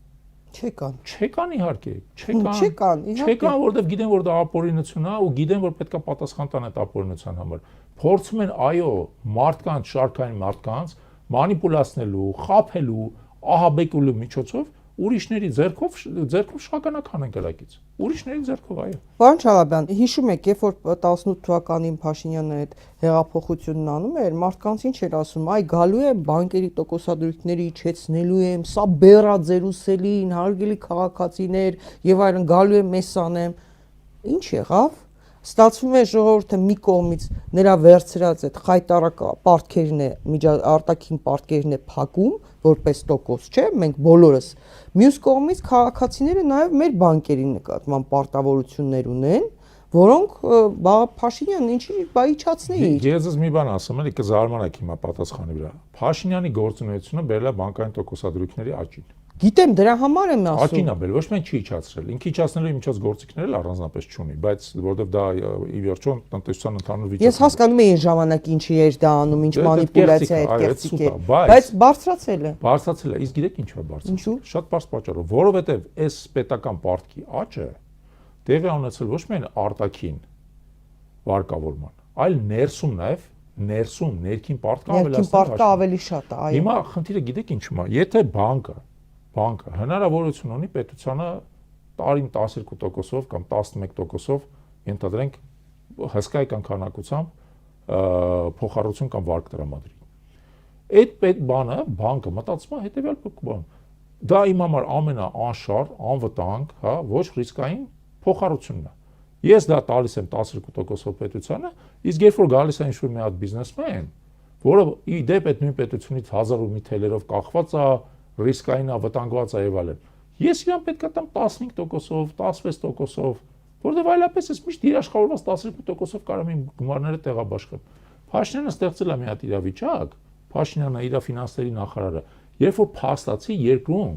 չեկան իհարկե չեկան որովհետեւ գիտեն որ դա ապօրինություն է ու գիտեն որ պետքա պատասխան տան այդ ապօրինության համար փորձում են այո մարդկանց շարքային մարդկանց մանիպուլացնելու խաբելու ահաբեկելու միջոցով ուրիշների ձեռքով շղականական են կրակից ուրիշների ձեռքով այո Պարոն Չալաբյան հիշում եք երբ որ 18 թվականին Փաշինյանը այդ հեղափոխությունն անում էր մարդկանց ինչ էր ասում այ գալու է բանկերի տոկոսադրույքների իջեցնելու եմ սա բերա ձերուսելին հարգելի քաղաքացիներ եւ այլն գալու է մեզ անեմ ինչ եղավ ստացվում է ժողովուրդը մի կողմից նրա վերցրած այդ խայտարակ պարտքերն է արտաքին պարտքերն է փակում որպես տոկոս չէ մենք բոլորս մյուս կողմից քաղաքացիները նաև մեր բանկերի նկատմամբ պարտավորություններ ունեն որոնք Փաշինյանն ինչի բայչացնի Ես մի բան ասեմ էլի կզարմանաք հիմա պատասխանի վրա Փաշինյանի գործունեությունը բերել է բանկային տոկոսադրույքների աճին Գիտեմ, դրա համար եմ ասում։ Ակինաբել ոչ միայն չի իջացրել, ինքը իջացնելու միջոց գործիքներ էլ առանձնապես չունի, բայց որովհետև դա ի վերջո տնտեսության ընդհանուր վիճակն է։ Ես հասկանում եմ այն ժամանակ ինչի էր դա անում, ինչ մանիպուլյացիա է, կեղծիք է, բայց բարձրացել է։ Բարձրացել է, իսկ գիտեք ինչու է բարձրացել։ Շատ բարձ պատճառով, որովհետև այս պետական պարտքի աճը տեղի ունեցել ոչ միայն արտաքին վարկավորման, այլ ներսում նաև ներքին պարտքը ավելի շատ է, այո։ Հիմա խնդիրը գիտեք ինչու՞մ է, եթե բանկը հնարավորություն ունի պետությանը տարին 12%-ով կամ 11%-ով ենթադրենք հսկայական քանակությամբ փոխառություն կամ վարկ տրամադրի։ Այդ բանկը մտածում է հետեւյալ բան. դա իմ համար ամենաանշարժ, անվտանգ, հա, ոչ ռիսկային փոխառությունն է։ Ես դա տալիս եմ 12%-ով պետությանը, իսկ երբ որ գալիս է ինչ-որ մի հատ բիզնեսմեն, որը ի դեպ այդ նույն պետությունից 1000 ու մի թելերով կախված է, ռիսկային է, վտանգված է եւ այլն։ Ես իրան պետք է տամ 15%-ով, 16%-ով, որովհետեւ այլապես ես միշտ երաշխավորված 12%-ով կարող եմ գումարները տեղաբաշխել։ Փաշինյանը ստեղծել է մի հատ իրավիճակ, Փաշինյանը իր ֆինանսների նախարարը, երբ որ փաստացի երկրում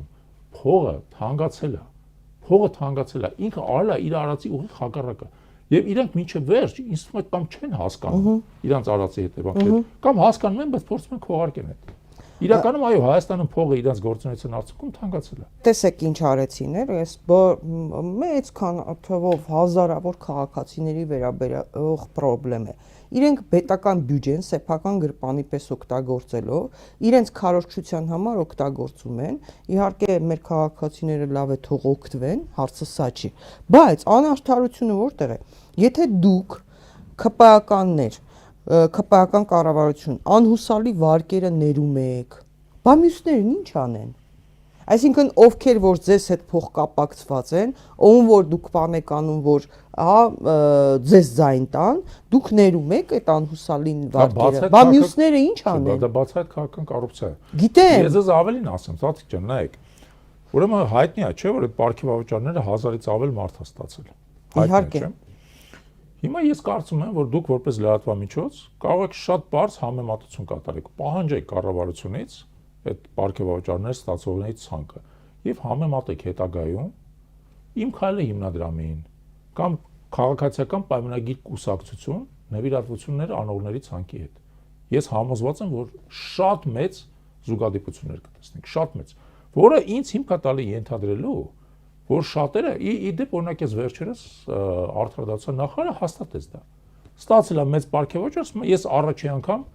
փողը թանկացել է, ինքը արել է իր արածի ուղիղ հակառակը։ Եվ իրանք մինչև վերջ ինձ թվում է կամ չեն հասկանում իրանց արածի հետևանքները, կամ հասկանում են, բայց փորձում են քողարկեն այդ։ Իրականում այո, Հայաստանում փողը իրանց գործունեության արդյունքում թանկացել է։ Տեսեք ինչ արեցին, այս մեծ թվով հազարավոր քաղաքացիների վերաբերող խնդրեմ է։ Իրենք պետական բյուջեն սեփական գրպանի պես օգտագործելով, իրենց քարոզչության համար օգտագործում են։ Իհարկե մեր քաղաքացիները լավ է թող օգտվեն, հարցը սա չի։ Բայց անարդարությունը որտեղ է։ Եթե դուք ԿՊԱ-կաններ ԿՊԱ-կան կառավարություն անհուսալի վարկերը ներում եք, բա մյուսներն ինչ անեն։ Այսինքն ովքեր որ ձեզ հետ փոխկապակցված են, ում որ դուք բան եք անում, որ ձեզ ձայն տան, դուք ներում եք այդ անհուսալի վարկերը, բա մյուսները ինչ անեն։ Դա բացահայտ քաղաքական կոռուպցիա է։ Գիտեմ։ Ես ավելին ասեմ, Սաթիկ ջան, նայեք։ Ուրեմն հայտնի է, չէ՞, որ այդ պարգևավճարները 1000-ից ավել մարդ է ստացել։ Իհարկե։ Հիմա ես կարծում եմ, որ դուք որպես լրատվամիջոց կարող եք շատ բարձ համեմատություն կատարեք, պահանջեք կառավարությունից այդ պարգևավճարներ ստացողների ցանկը եւ համեմատեք հետագայում իմ քայլը հիմնադրամին կամ քաղաքացիական պայմանագիր կուսակցություն նվիրատվություններ անողների ցանկի հետ։ Ես համոզված եմ, որ շատ մեծ զուգադիպություններ կտեսնենք, շատ մեծ, որը ինձ հիմք է տալի ենթադրելու, որ շատերը ի դեպ օրինակ ես վերջերս արդարադատության նախարարը հաստատեց դա։ Ստացել է մեծ պարգևաճառ, ես առաջի անգամ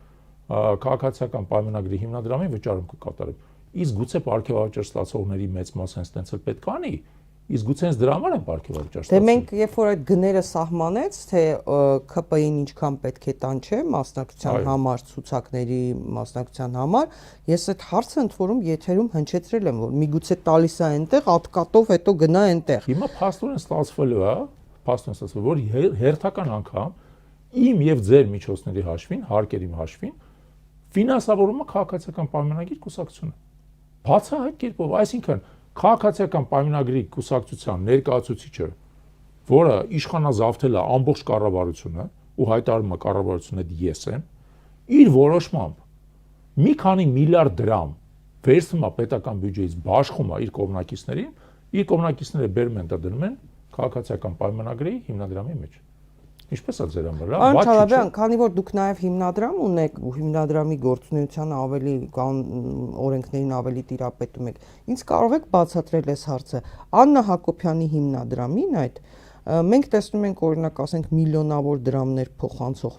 քաղաքացիական պայմանագրի հիմնադրամին վճարում կկատարեմ։ Իսկ գուցե պարգևաճառ ստացողների մեծ մասը հենց տենց էլ պետք անի, իսկ գուցե հենց դրա համար են պարգևաճառ ստացել։ Դե մենք երբ որ այդ գները սահմանեց, թե ԿՊ-ին ինչքան պետք է տան, չէ, մասնակցության համար, ցուցակների մասնակցության համար, ես այդ հարցը ընդ որում եթերում հնչեցրել եմ, որ միգուցե տալիս է այնտեղ ատկատով, հետո գնա այնտեղ։ Հիմա փաստորեն ստացվելու է, որ հերթական անգամ իմ եւ ձեր միջոցների հաշվին, հարկերի հաշվին ֆինանսավորումը քաղաքացիական պայմանագրի կուսակցությունը։ Բացահայտ կերպով, այսինքն քաղաքացիական պայմանագրի կուսակցության ներկայացուցիչը, որը իշխանազավթել է ամբողջ կառավարությունը ու հայտարարում է կառավարությունը ես եմ, իր որոշմամբ մի քանի միլիարդ դրամ վերցնում է պետական բյուջեից, բաշխում է իր կողմնակիցները բերում են դա դնում են քաղաքացիական պայմանագրի հիմնադրամի մեջ։ Ինչպես է ձեր համար, լավ, Պարոն Չալաբյան, քանի որ դուք նաև հիմնադրամ ունեք ու հիմնադրամի գործունեությանը ավելի օրենքներին ավելի տիրապետում եք, ինձ կարող եք բացատրել այս հարցը։ Աննա Հակոբյանի հիմնադրամին այդ մենք տեսնում ենք օրինակ ասենք միլիոնավոր դրամներ փոխանցող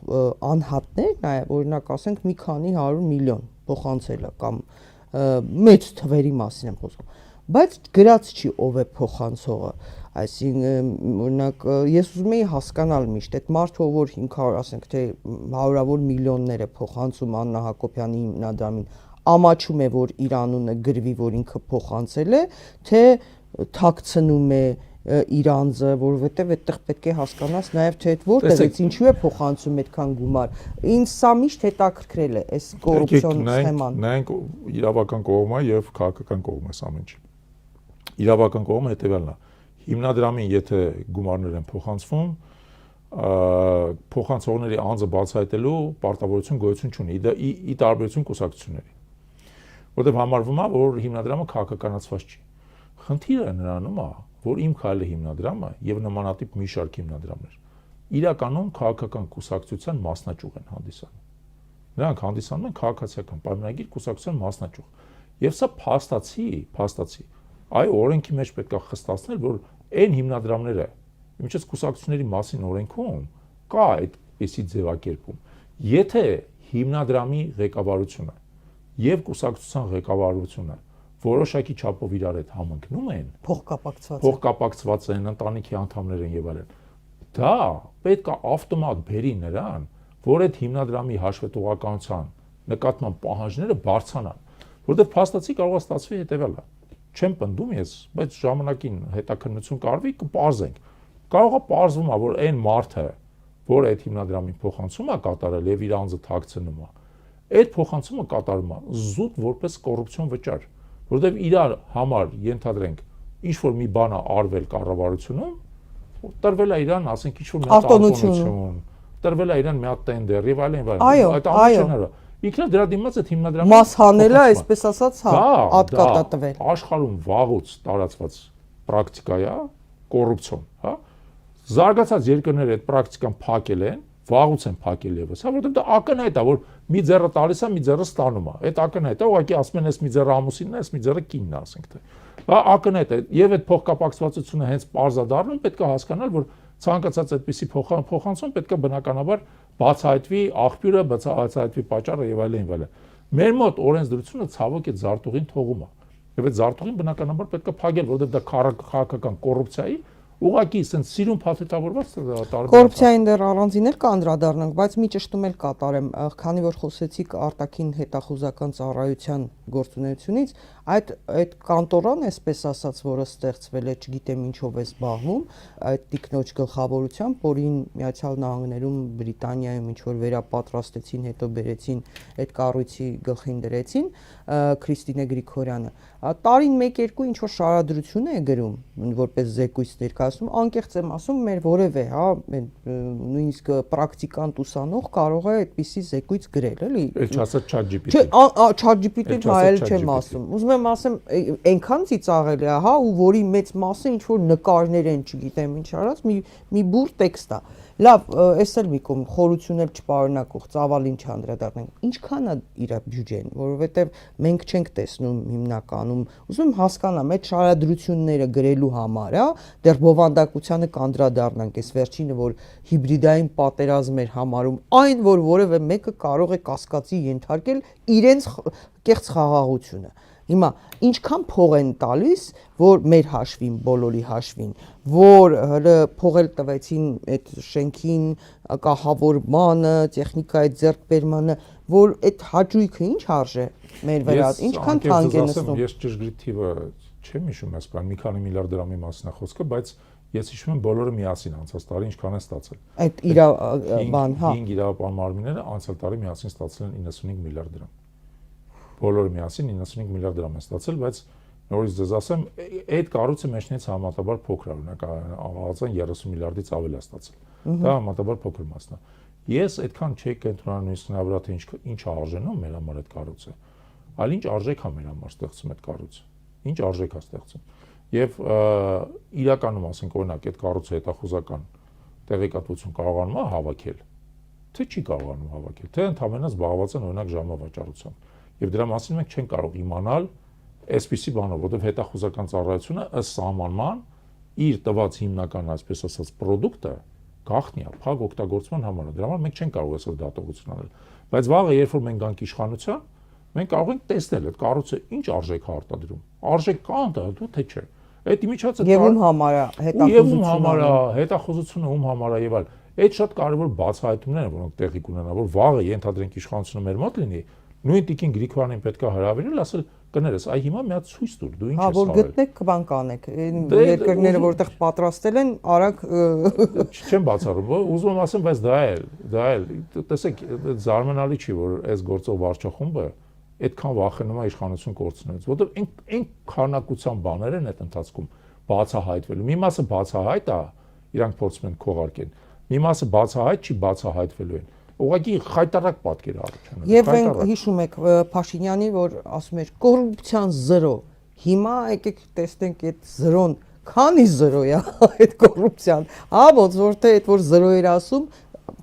անհատներ, նաև օրինակ ասենք մի քանի 100 միլիոն փոխանցել է կամ մեծ թվերի մասին եմ խոսում, բայց գրած չի ով է փոխանցողը։ Այսինքն օրինակ ես ուզում եի հասկանալ միշտ այդ մարդը որ 500 ասենք թե հարյուրավոր միլիոններ է փոխանցում Աննա Հակոբյանի հիմնադրամին, ամաչում է որ իր անունը գրվի որ ինքը փոխանցել է, թե թաքցնում է իր անձը, որովհետև այդտեղ պետք է հասկանաս նաև թե այդ որտեղից ինչու է փոխանցում այդքան գումար։ Ինձ սա միշտ հետաքրքրել է այս կոռուպցիոն սխեման։ Նայենք իրավական կողմը եւ քաղաքական կողմը ամեն ինչ։ Իրավական կողմը հետեւյալն է։ Հիմնադրամին եթե գումարներ են փոխանցվում, փոխանցողների անձը բացահայտելու պարտավորություն գոյություն չունի, ի տարբերություն կուսակցությունների։ որտեղ համարվում է, որ հիմնադրամը քաղաքականացված չի։ Խնդիրը նրանում է, որ Իմ քայլը հիմնադրամը եւ նմանատիպ մի շարք հիմնադրամներ իրականում քաղաքական կուսակցության մասնաճյուղ են հանդիսանում։ Նրանք հանդիսանում են քաղաքացիական պայմանագիր կուսակցության մասնաճյուղ։ Եվ սա փաստացի, այ օրենքի մեջ պետք է խստացնել, որ այն հիմնադրամները, ինչպես կուսակցությունների մասին օրենքում կա այդպիսի ձևակերպում։ Եթե հիմնադրամի ղեկավարությունը եւ կուսակցության ղեկավարությունը որոշակի չափով իրար հետ համընկնում են, փոխկապակցված են, ընտանիքի անդամներ են եւ այլն, դա պետք է ավտոմատ բերի նրան, որ այդ հիմնադրամի հաշվետվողականության նկատմամբ պահանջները բարձրանան, որտեղ փաստացի կարող է ստացվի հետեւյալը։ Չեմ պնդում ես, բայց ժամանակին հետաքննություն կարվի կպարզենք։ Կարող է պարզվում է, որ այն մարդը, որ այդ հիմնադրամի փոխանցում է կատարել եւ իր անձը թաքցնում է, այդ փոխանցումը կատարում է զուտ որպես կոռուպցիոն վճար, որովհետեւ իրար համար ենթադրենք ինչ որ մի բան է արվել կառավարությունում, տրվել է իրան, ասենք ինչ որ մի արտոնություն, տրվել է իրան մի հատ տենդեր եւ այլն, այդ ամենը ինքնա դրա դիմաց այդ հիմնադրամը մաս հանելը, այսպես ասած, ատկատա տվել։ Աշխարհում վաղուց տարածված պրակտիկա է, կոռուպցիոն, հա։ Զարգացած երկրները այդ պրակտիկան փակել են, վաղուց են փակել եւս, հա, որովհետեւ դա ակնհայտ է, որ մի ձեռը տալիս է, մի ձեռը ստանում է։ Այդ ակնհայտ է, ուղղակի ասում են, այս մի ձեռը ամուսինն է, այս մի ձեռը կինն է, ասենք թե։ Հա, ակնհայտ է, եւ այդ փոխկապակցվածությունը հենց պարզա դառնում, պետք է հասկանալ, որ ցանկացած այդպիսի փոխանցում պետք է բնականաբար բացահայտվի աղբյուրը, բացահայտվի պատճառը եւ այլն։ Մեր մոտ օրենսդրությունը ցավոք այդ զարտուղին թողում է։ Եվ այդ զարտուղին բնականաբար պետք է փակել, որովհետեւ դա քաղաքական կոռուպցիայի ուղղակի ասեն սիրուն փաթեթավորված տարբեր կոռուպցիային դեռ առանձին էլ կանդրադառնանք, բայց մի ճշտում էլ կատարեմ, քանի որ խոսեցիք արտաքին հետախուզական ծառայության գործունեությունից, այդ կանտորան, այսպես ասած, որը ստեղծվել է, չգիտեմ ինչով է զբաղվում, այդ տիկնոջ գլխավորությամբ, որին Միացյալ Նահանգներում, Բրիտանիայում ինչ որ վերապատրաստեցին, հետո բերեցին այդ կառույցի գլխին դրեցին, Քրիստինե Գրիգորյանը, տարին 1-2 ինչ որ շարադրություն է գրում, որպես զեկույց ներկայացնում, անկեղծ եմ ասում, մեր որևէ, հա, նույնիսկ պրակտիկանտ ուսանող կարող է այդպիսի զեկույց գրել, էլի։ Էլ չասած ChatGPT։ ChatGPT-ն հայել չեմ ասում։ Ուզում եմ ասեմ, այնքան ծիծաղելի է, հա, ու որի մեծ մասը ինչ որ նկարներ են, չգիտեմ ինչ արած, մի բուր տեքստ է։ Լավ, էս էլ մի կողմ խորություն էլ չպարունակող ծավալին չանդրադառնանք։ Ինչքան է իր բյուջեն, որովհետև մենք չենք տեսնում հիմնականում։ Ուզում եմ հասկանամ, այդ շարադրությունները գրելու համար, հա, դեռ բովանդակությանը կանդրադառնանք, այս վերջինը, որ հիբրիդային պատերազմ էր համարում, այն որ որևէ մեկը կարող է կասկածի ենթարկել իրենց կեղծ խաղաղությունը։ Հիմա ինչքան փող են տալիս, որ մեր հաշվին, բոլորի հաշվին, որ հələ փողել տվեցին այդ շենքին, կահավորմանը, տեխնիկայի ձեռքբերմանը, որ այդ հաճույքը ինչ արժե մեր վրա, ինչքան թանկ է նստում։ Ես ճշգրիտ թիվը չեմ հիշում այս բան, մի քանի միլիարդ դրամի մասին է խոսքը, բայց ես հիշում եմ բոլորը միասին անցած տարի ինչքան են ստացել։ Այդ իր բան, հա։ 5 իրավապահ մարմինները անցյալ տարի միասին ստացել են 95 միլիարդ դրամ։ Բոլորը միասին 95 միլիարդ դրամ են ստացել, բայց նորից ձեզ ասեմ, այդ կառույցը մեջնից համատաբար փոքր է, օրինակ աղաղացան 30 միլիարդից ավել է ստացել։ Դա համատաբար փոքր մասն է։ Ես այդքան չէի կենտրոնանում նույնիսկ նրա վրա թե ինչ արժենում մեր համար այդ կառույցը, այլ ինչ արժեք է մեր համար ստեղծում այդ կառույցը։ Ինչ արժեք է ստեղծում։ Եվ իրականում ասենք օրինակ այդ կառույցը հետախուզական տեղեկատվություն կարողանում է հավաքել, թե չի կարողանում հավաքել, թե ընդհանրապես զբաղված են օրինակ ժամավաճառությամբ։ Եվ դրա մասին մենք չենք կարող իմանալ այսպիսի բանով, որովհետև հետախուզական ծառայությունը ըստ սահմանման իր տված հիմնական, այսպես ասած, պրոդուկտը գաղտնի է, փակ օգտագործման համար է։ Դրա համար մենք չենք կարող այսօր դատողություն անել։ Բայց վաղը, երբ որ մենք գանք իշխանության, մենք կարող ենք տեսնել այդ կառույցը ինչ արժեք է արտադրում։ Արժեք կա անդադու թե չէ։ Այդ իմիջիացը եւ ում համար է հետախուզությունը ում համար է եւ այլ։ Այդ շատ կարևոր բացահայտումներ են, որոնք տեղի կունենան, որ վաղը ենթադրենք իշխանությունը մեր մոտ լինի, նույն տիկին Գրիգորյանին պետք է հրավիրել, ասել կներես, այ հիմա մի հատ ցույց տուր, դու ինչ ես արել։ Հա, որ գտնեք բան կանեք, երկրները որտեղ պատրաստել են, արագ չեմ բացառում, ուզում եմ ասեմ, բայց դա էլ, տեսեք, զարմանալի չի, որ այս գործող վարչախումբը այդքան վախենում է իշխանություն կորցնելուց, որովհետև այն քանակության բաներ են այդ ընթացքում բացահայտվելու։ Մի մասը բացահայտ է, իրանք փորձում են քողարկել։ Մի մասը բացահայտ չի, բացահայտվելու են։ ուղղակի խայտարակ պատկեր առաջանում։ Եվ մենք հիշում եք Փաշինյանի, որ ասում էր կոռուպցիան 0։ Հիմա եկեք տեսնենք այդ 0-ն քանի 0 է այդ կոռուպցիան։ Ոնց որ թե այդ որ 0 էր ասում,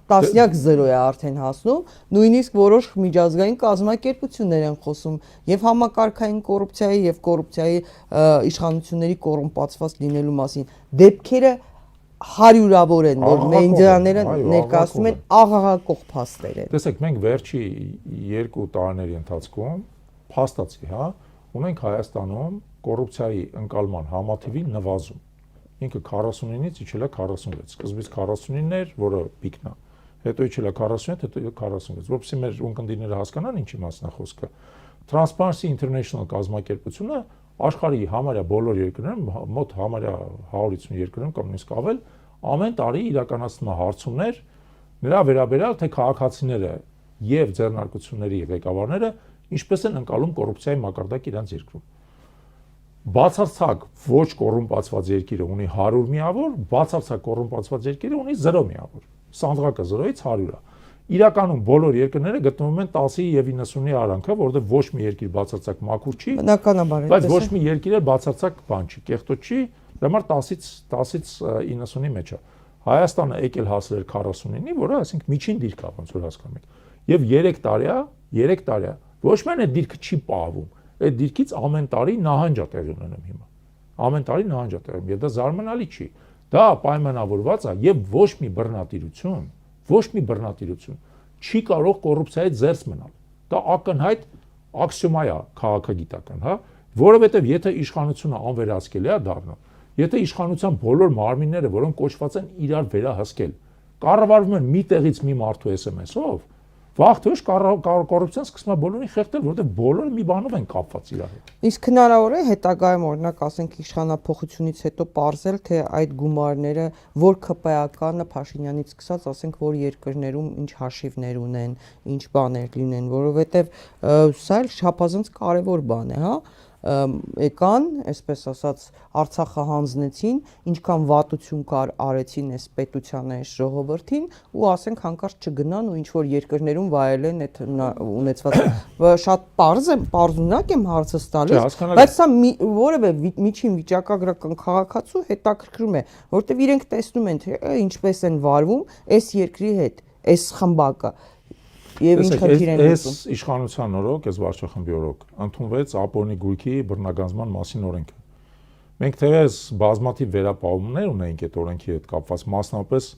տասնյակ 0 է արդեն հասնում, նույնիսկ որոշ միջազգային կազմակերպություններ են խոսում եւ համակարգային կոռուպցիայի եւ կոռուպցիայի իշխանությունների կոռումպացված լինելու մասին։ Դեպքերը հարյուրավոր են, որ մեդիաները ներկայացնում են աղաղակող փաստեր են։ Տեսեք, մենք վերջի 2 տարիների ընթացքում փաստացի, ունենք Հայաստանում կոռուպցիայի ընկալման համաթիվի նվազում։ Ինքը 49-ից իջել է 46։ Սկզբից 49 էր, որը պիկն է։ Հետո իջել է 47, հետո 46։ Որովհետեւ մեր ունկնդիրները հասկանան ինչի մասն է խոսքը։ Transparency International կազմակերպությունը աշխարհի համարյա բոլոր երկրներում, մոտ համարյա 150 երկրներում կամ նույնիսկ ավել, ամեն տարի իրականացնում է հարցումներ նրա վերաբերյալ, թե քաղաքացիները եւ ձեռնարկությունների ղեկավարները ինչպես են ընկալում կոռուպցիայի մակարդակը իրենց երկրում։ Բացարձակ ոչ կոռումպացված երկիրը ունի 100 միավոր, բացարձակ կոռումպացված երկիրը ունի 0 միավոր։ Սանդղակը 0-ից 100 է։ Իրականում բոլոր երկրները գտնվում են 10-ի եւ 90-ի արանքը, որովհետեւ ոչ մի երկիր բացարձակ մաքուր չի, բնականաբար է, բայց ոչ մի երկիր էլ բացարձակ բան չի, կեղտոտ չի, դա մար 10-ից 90-ի մեջ է։ Հայաստանը եկել հասել էր 49-ի, որը այսինքն միջին դիրք է, ոնց որ հասկանում եք։ Եվ 3 տարի է, ոչ միայն այդ դիրքը չի պահվում, այդ դիրքից ամեն տարի նահանջ է տեղի ունենում հիմա։ Ամեն տարի նահանջ է տեղի, եւ դա զարմանալի չի։ Դա պայմանավորված է եւ ոչ մի բռնատիրություն չի կարող կոռուպցիայից զերծ մնալ։ Դա ակնհայտ աքսիոմա է քաղաքագիտական, որովհետեւ եթե իշխանությունը անվերահսկելի է դառնում, եթե իշխանության բոլոր մարմինները, որոնք կոչված են իրար վերահսկել, կառավարվում են մի տեղից մի մարդու SMS-ով, վաղ թե ուշ կոռուպցիան սկսում է բոլորին խեղդել, որովհետեւ բոլորը մի բանով են կապված իրար հետ։ Իսկ հնարավոր է հետագայում օրինակ ասենք իշխանափոխությունից հետո ողջել, թե այդ գումարները որ ԿՊԱ-կանը Փաշինյանից սկսած, ասենք որ երկրներում ինչ հաշիվներ ունեն, ինչ բաներ լինեն, որովհետեւ սա էլ շփազանց կարևոր բան է, եկան, այսպես ասած, Արցախը հանձնեցին, ինչքան վատություն կար արեցին այս պետության այս ժողովրդին ու ասենք հանկարծ չգնան ու ինչ որ երկրներում վայելեն այդ ունեցված շատ պարզունակ եմ հարցս տալիս, բայց սա որևէ միջին վիճակագրական քաղաքացու հետաքրքրում է, որտեղ իրենք տեսնում են թե ինչպես են վարվում այս երկրի հետ, այս խմբակը Եվ ինչ խնդիր են լուծում։ Այս իշխանության օրոք, այս վարչախմբի օրոք ընդունվեց Ապոնի գույքի բռնագանձման մասին օրենքը։ Մենք թերևս բազմաթիվ վերապահումներ ունենք այդ օրենքի հետ կապված, մասնավորապես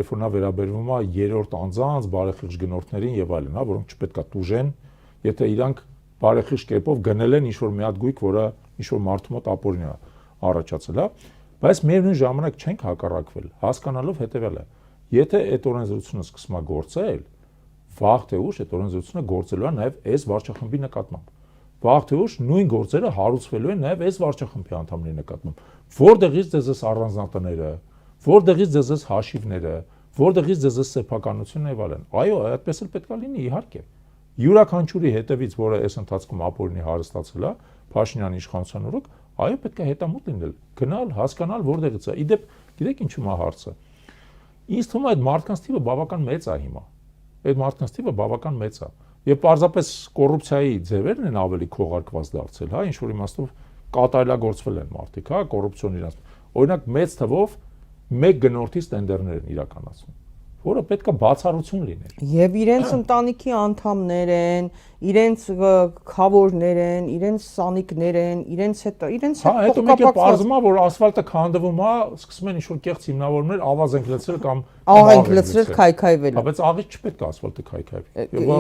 երբ որ նա վերաբերվում է երրորդ անձանց, բարեխիղճ գնորդներին եւ այլն, որոնք չպետք է տուժեն, եթե իրանք բարեխիղճ կերպով գնել են ինչ-որ մի հատ գույք, որը ինչ-որ մարդու մոտ ապօրինի է առաջացել, բայց միևնույն ժամանակ չենք հակառակվել, հասկանալով հետեւյալը. եթե այդ օրենսդրությունը սկսում է գործել, վաղ թե ուշ այդ օրենսդրությունը գործելու է նաև այս վարչախմբի նկատմամբ։ Վաղ թե ուշ նույն գործերը հարուցվելու են նաև այս վարչախմբի անդամների նկատմամբ։ Որտեղից ձեզ առանձնատները, որտեղից ձեզ հաշիվները, որտեղից ձեզ սեփականությունն եւ այլն։ Այո, այդպես էլ պետք է լինի, իհարկե։ Յուրաքանչյուրի հետևից, որը այս ընթացքում ապօրինի հարստացել է, Փաշինյանի իշխանության օրոք, այո, պետք է հետամուտ լինել, գնալ, հասկանալ որտեղից է։ Իդեպ, գիտեք ինչու՞ է հարցը։ Ինձ թվում է այդ մարդկանց թիվը բավական մեծ է հիմա։ Այդ մարդկանց թիվը բավական մեծ է։ Եվ պարզապես կոռուպցիայի ձևերն են ավելի քողարկված դարձել, ինչ որ իմաստով կատարելագործվել են մարդիկ, կոռուպցիոն իրանց։ Օրինակ մեծ թվով 1 գնորդի տենդերներ են իրականացնում, որը պետք է բացառություն լիներ։ Եվ իրենց ընտանիքի անդամներ են, իրենց խավորներ են, իրենց սանիկներ են, իրենց հետ հետո մեկ էլ պարզվում է, որ ասֆալտը քանդվում է, սկսում են ինչ-որ կեղծ հիմնավորումներ ավազ ենք լցրել կամ աղ ենք լցրել, քայքայվել։ Բայց աղից չպետք է ասֆալտը քայքայվի։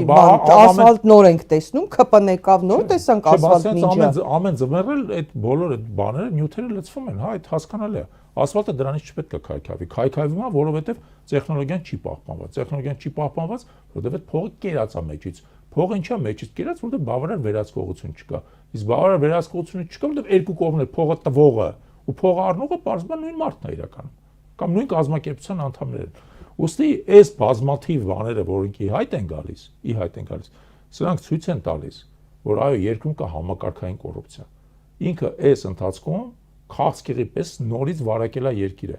Ասֆալտ նոր ենք տեսնում, ԿՊՆ-կավ նոր տեսանք ասֆալտ մինչը։ Ամեն ձմեռել այդ բոլոր այդ բաները նյութերը լցվում են, այդ հասկանալի է։ Ասֆալտը դրանից չպետք է քայքայվի։ Քայքայվում է, որովհետև տեխնոլոգիան չի պահպանված։ Տեխնոլոգիան չի պահպանված, որովհետև այդ փողը կերած է մեջից։ Փողը ինչա մեջից կերած, որովհետև բավարար վերահսկողություն չկա։ Իսկ բավարար վերահսկողություն չկա, որովհետև երկու կողմն է փողը տվողը ու փողը առնողը բարձրացնում նույն մարդն է իրականում։ Կամ նույն կազմակերպության անդամներն։ Ոստի այս բազմաթիվ բաները, որոնք ի հայտ են գալիս, սրանք ցույց են տալիս, որ այո, երկրում կա համակարգային կոռուպցիա։ Ինքը այս ընթացքում քաղցկեղի պես նորից վարակել է երկիրը։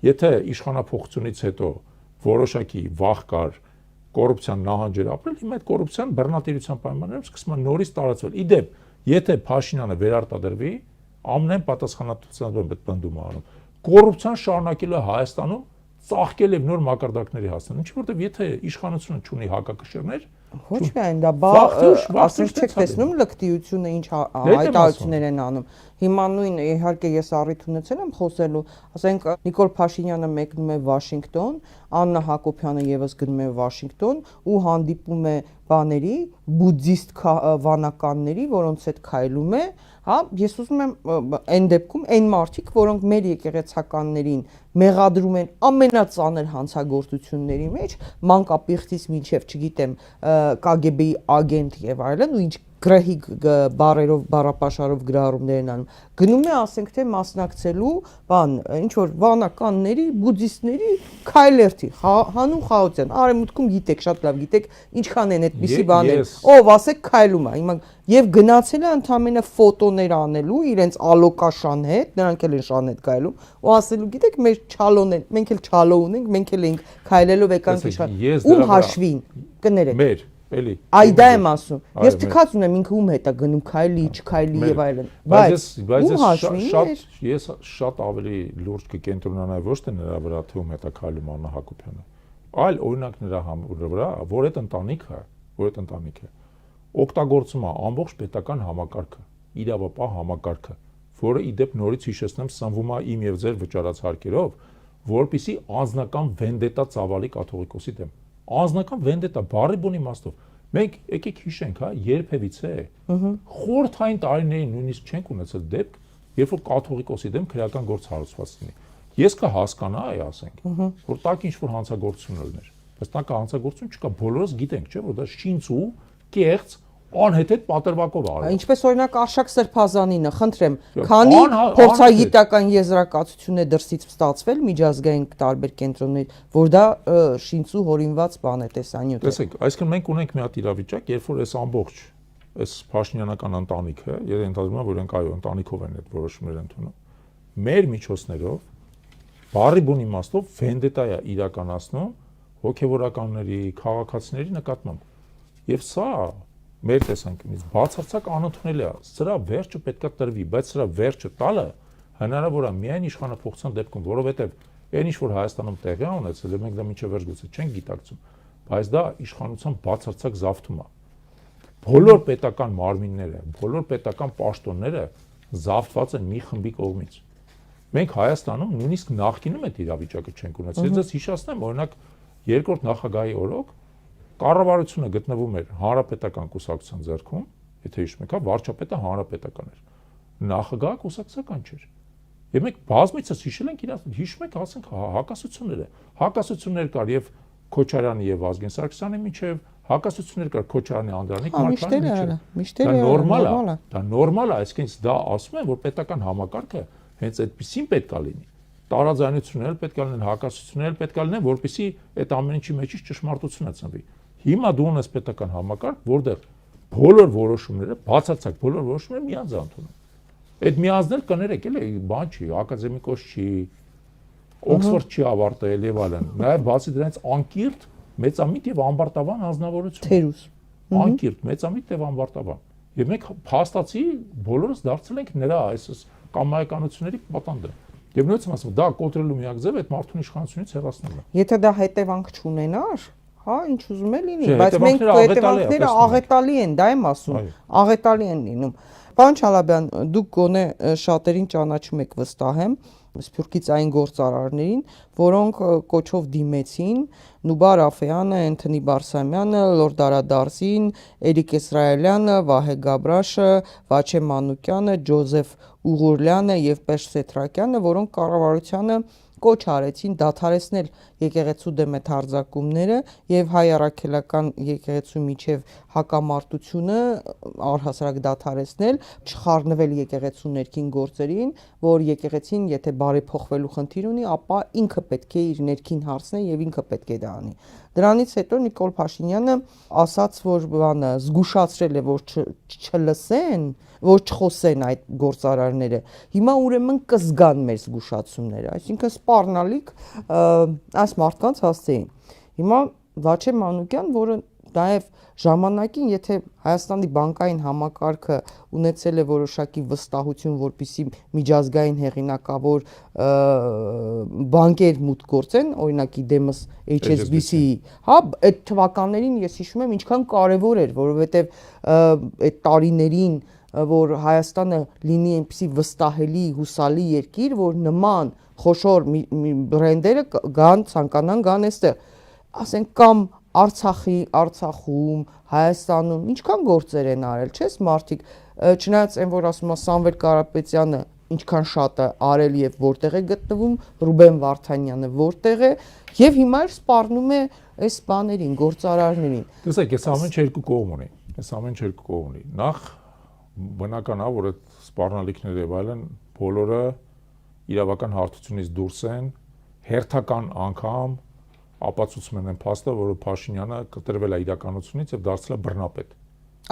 Եթե իշխանափոխությունից հետո որոշակի վախ կար, կոռուպցիան նահանջեր ապրել, հիմա այդ կոռուպցիան բռնատիրության պայմաններում սկսում է նորից տարածվել։ Իդեպ, եթե Փաշինյանը վերարտադրվի, ամեն պատասխանատվությամբ բնդում անում։ Կոռուպցիան շարունակելու է Հայաստանում ծաղկել եւ նոր մակարդակների հասնել։ Ինչի որտեվ եթե իշխանությունը ունի հակակշիռներ, ոչ միայն դա, ասենք չեք տեսնում լկտիությունը ինչ հայտարարություններ են անում։ Հիմա նույն իհարկե ես առիթ ունեցել եմ խոսելու, ասենք Նիկոլ Փաշինյանը մեկնում է Վաշինգտոն, Աննա Հակոբյանը եւս գնում է Վաշինգտոն ու հանդիպում է բաների, բուդդիստ վանականների, որոնց հետ քայլում է, հա, ես ուզում եմ այն դեպքում այն մարդիկ, որոնք մեր եկեղեցականներին մեղադրում են ամենածանր հանցագործությունների մեջ, մանկապիղծից մինչև, չգիտեմ, KGB-ի ագենտ եւ այլն, ու ինչ գրահիկ բարերով, բառապաշարով գրառումներ են անում։ Գնում է, ասենք թե մասնակցելու բան, ինչ որ վանականների, բուդդիստների քայլերթի, հանուն խաղաղության։ Արևմուտքում գիտեք, շատ լավ գիտեք, ինչքան են այդպիսի բաներ։ Ով ասեք քայլում է։ Հիմա եւ գնացել է ընդամենը ֆոտոներ անելու իրենց ալոկաշան հետ, նրանք էլ են շան հետ քայլում, ու ասելու, գիտեք, մեր չալոն են, մենք էլ չալո ունենք, մենք էլ ենք քայլելով եկանք իշխան։ Ում հաշվին կներեք։ Մեր էլի։ Այ դա եմ ասում։ Ես թքած ունեմ ինքը ում հետ է գնում քայլի, չքայլի եւ այլն։ Բայց ես շատ ավելի լուրջ կկենտրոնանայի ոչ թե նրա վրա, թե ում հետ է քայլում Աննա Հակոբյանը, այլ օրինակ նրա վրա, որ այդ ընտանիքը օգտագործում է ամբողջ պետական համակարգը, իրավապահ համակարգը, որը իդեպ նորից հիշեցնեմ սնվում է իմ եւ ձեր վճարած հարկերով, որպիսի անձնական վենդետա ծավալի կաթողիկոսի դեմ։ Անձնական վենդետա բարի բուն իմաստով։ Մենք եկեք հիշենք, հա, երբևիցե խորթային տարիներին նույնիսկ չենք ունեցել դեպք, երբ որ կաթողիկոսի դեմ քրեական գործ հարուցված լինի։ Ես կհասկանայի, ասենք, որ տակ ինչ-որ հանցագործություն լիներ, բայց տակ հանցագործություն չկա, բոլորս գիտենք, չէ՞, որ դա շինծու, կեղծ, անհեթեթ պատրվակով արել։ Ինչպես օրինակ Արշակ Սրբազանինը, խնդրեմ, քանի փորձագիտական եզրակացություն է դրսից ստացվել միջազգային տարբեր կենտրոններ, որ դա շինծու հորինված բան է, տեսանյութ է։ Տեսեք, այսինքն մենք ունենք մի հատ իրավիճակ, երբ որ այս ամբողջ այս Փաշինյանական ընտանիքը, ես ենթադրում եմ, որ ենք այո, ընտանիքով են այդ որոշումները ընդունում, մեր միջոցներով բարի բուն իմաստով վենդետա է իրականացնում հոգևորականների, քաղաքացիների նկատմամբ։ Եվ սա մեր տեսանկյունից բացարձակ անընդունելի է։ Սրա վերջը պետքա տրվի, բայց սրա վերջը տալը հնարավոր է միայն իշխանափոխության դեպքում, որովհետև այն ինչ որ Հայաստանում տեղի է ունեցել, մենք դա մինչև վերջ գուցե չենք գիտակցում, բայց դա իշխանության բացարձակ զավթում է։ Բոլոր պետական մարմինները, բոլոր պետական պաշտոնները զավթված են մի խմբի կողմից։ Մենք Հայաստանում նույնիսկ նախկինում այդ իրավիճակը չենք ունեցել։ Ես հիշեցնեմ, օրինակ, երկրորդ նախագահի օրոք կառավարությունը գտնվում էր հանրապետական կուսակցության ձեռքում, եթե հիշում եք, վարչապետը հանրապետական էր։ Նախագահը կուսակցական չէր։ Եվ մենք բազմիցս հիշել ենք իրաց, հիշում եք, ասենք հակասությունները։ Հակասություններ կար եւ Քոչարյանի եւ Ազգեն Սարգսյանի միջեւ, հակասություններ կար Քոչարյանի Անդրանիկ Մարկարյանի միջեւ։ Դա նորմալ է։ Դա նորմալ է, այսինքն դա ասում են, որ պետական համակարգը հենց այդպեսին պետք է լինի։ Տարաձայնություններ պետք է լինեն, հակասություններ պետք է լինեն, որպեսզի այդ ամեն ինչի մեջից ճշմարտությունը ծնվի։ Հիմա դու ունես պետական համակարգ, որտեղ բոլոր որոշումները, բացարձակ բոլոր որոշումները միանձանց են։ Այդ միանձնել կներեք, էլի, բան չի, ակադեմիկոս չի, Օքսֆորդ չի ավարտել եւ այլն։ Նաեւ բացի դրանից անկիրթ, մեծամիտ եւ ամբարտավան անձնավորություն։ Թերուս։ Անկիրթ, մեծամիտ եւ ամբարտավան։ Եվ մենք փաստացի բոլորս դարձել ենք նրա այս կամայականությունների պատանդը։ Եվ նույնիսկ ասում, դա կոտրելու միակ ձև այդ մարդուն իշխանությունից հեռացնելն է։ Եթե դա հետևանք չունենար, հա, ինչ ուզում է լինի, բայց մենք հետևանքները աղետալի են, դա եմ ասում, աղետալի են լինում։ Պարոն Չալաբյան, դուք գոնե շատերին ճանաչում եք վստահ եմ, Սփյուռքից այն գործարարներին, որոնք կոչով դիմեցին Նուբար Աֆեյանը, Անթոնի Բարսամյանը, Լորդ Արադարսին, Էրիկ Իսրայելյանը, Վահե Գաբրաշը, Վաչե Մանուկյանը, Ջոզեֆ Ուղուրլյանը եւ Պերճ Սեթրակյանը, որոնք կառավարությանը կոչ արեցին դադարեցնել եկեղեցու դեմ այդ հարձակումները եւ հայ առաքելական եկեղեցու միջև հակամարտությունը առհասարակ դադարեցնել, չխառնվել եկեղեցու ներքին գործերին, որ եկեղեցին եթե բարեփոխվելու խնդիր ունի, ապա ինքը պետք է իր ներքին հարցն է եւ ինքը պետք է դա անի։ Դրանից հետո Նիկոլ Փաշինյանը ասաց, որ բանը զգուշացրել է, որ չլսեն, որ չխոսեն այդ գործարարները։ Հիմա ուրեմն կզգան մեր զգուշացումները, այսինքն սպառնալիք այս մարդկանց հասցեին։ Հիմա Վաչե Մանուկյան, որը նաև ժամանակին, եթե Հայաստանի բանկային համակարգը ունեցել է որոշակի վստահություն, որպիսի միջազգային հեղինակավոր բանկեր մուտք գործեն, օրինակ դեմս HSBC, հա, այդ թվականներին ես հիշում եմ ինչքան կարևոր էր, որովհետև այդ տարիներին, որ Հայաստանը լինի այնպիսի վստահելի, հուսալի երկիր, որ նման խոշոր բրենդերը ցանկանան գան այստեղ, ասենք կամ Արցախում, Հայաստանում ինչքան գործեր են արել, չես մարդիկ, չնայած այն որ ասում է Սամվել Կարապետյանը ինչքան շատ է արել եւ որտեղ է գտնվում, Ռուբեն Վարդանյանը որտեղ է եւ հիմա էլ սպառնում է այս բաներին, գործարարներին։ Տեսեք, այս ամեն երկու կողմ ունի։ Այս ամեն երկու կողմ ունի։ Նախ բնական է, որ այդ սպառնալիքները եւ այլն բոլորը իրավական հարթությունից դուրս են, հերթական անգամ ապացուցում են փաստը, որ Փաշինյանը կտրվել է իրականությունից եւ դարձել է բռնապետ։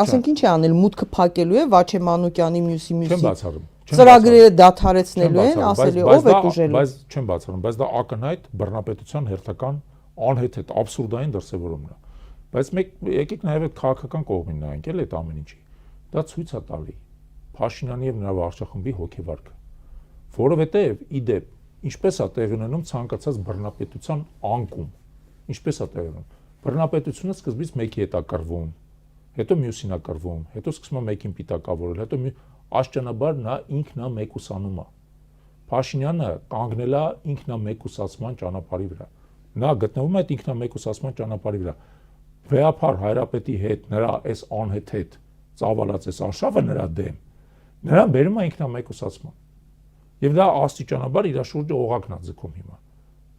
Ասենք ինչ է անել, մուտքը փակելու է Վաչե Մանուկյանի մյուսի Չեմ բացառում։ ծրագրերը դադարեցնելու են, ասելի ով է ուժելու։ Բայց չեմ բացառում, բայց դա ակնհայտ բռնապետության հերթական անհեթեթ աբսուրդային դրսևորումն է։ Բայց եկեք նաեւ այդ քաղաքական կողմին նայենք, էլ այդ ամեն ինչի։ Դա ցույց է տալի Փաշինյանի եւ նրա վարչախմբի հոգեվարքը, որովհետեւ իդեպ ինչպես է տեղի ունենում ցանկացած բռնապետության անկում, ինչպես է տեղի ունենում։ Բռնապետությունը սկզբից մեկի հետ է կռվում, հետո մյուսին է կռվում, հետո սկսում է մեկին պիտակավորել, հետո աշճանաբար նա ինքն է մեկուսանում է։ Փաշինյանը կանգնել է ինքնամեկուսացման ճանապարհի վրա։ Նա գտնվում է այդ ինքնամեկուսացման ճանապարհի վրա։ Վեհափար Հայրապետի հետ նրա այս անհեթեթ ծավալած այս արշավը նրա դեմ, նրան բերում է ինքնամեկուսացման։ Եվ դա աստիճանաբար իր շուրջը օղակն է ձգում հիմա։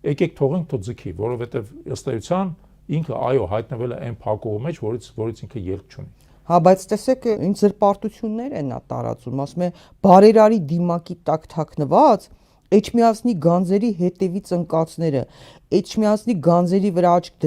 Եկեք թողենք թո ձգի, որովհետև ըստ էության ինքը այո հայտնվել է այն փակողի մեջ, որից ինքը ելք չունի։ Հա, բայց տեսեք, ինչ զրպարտություններ են նա տարածում, ասում է բարերարի դիմակի տակ թաքնված Էջմիածնի գանձերի հետևից ընկածները, Էջմիածնի գանձերի վրա աչք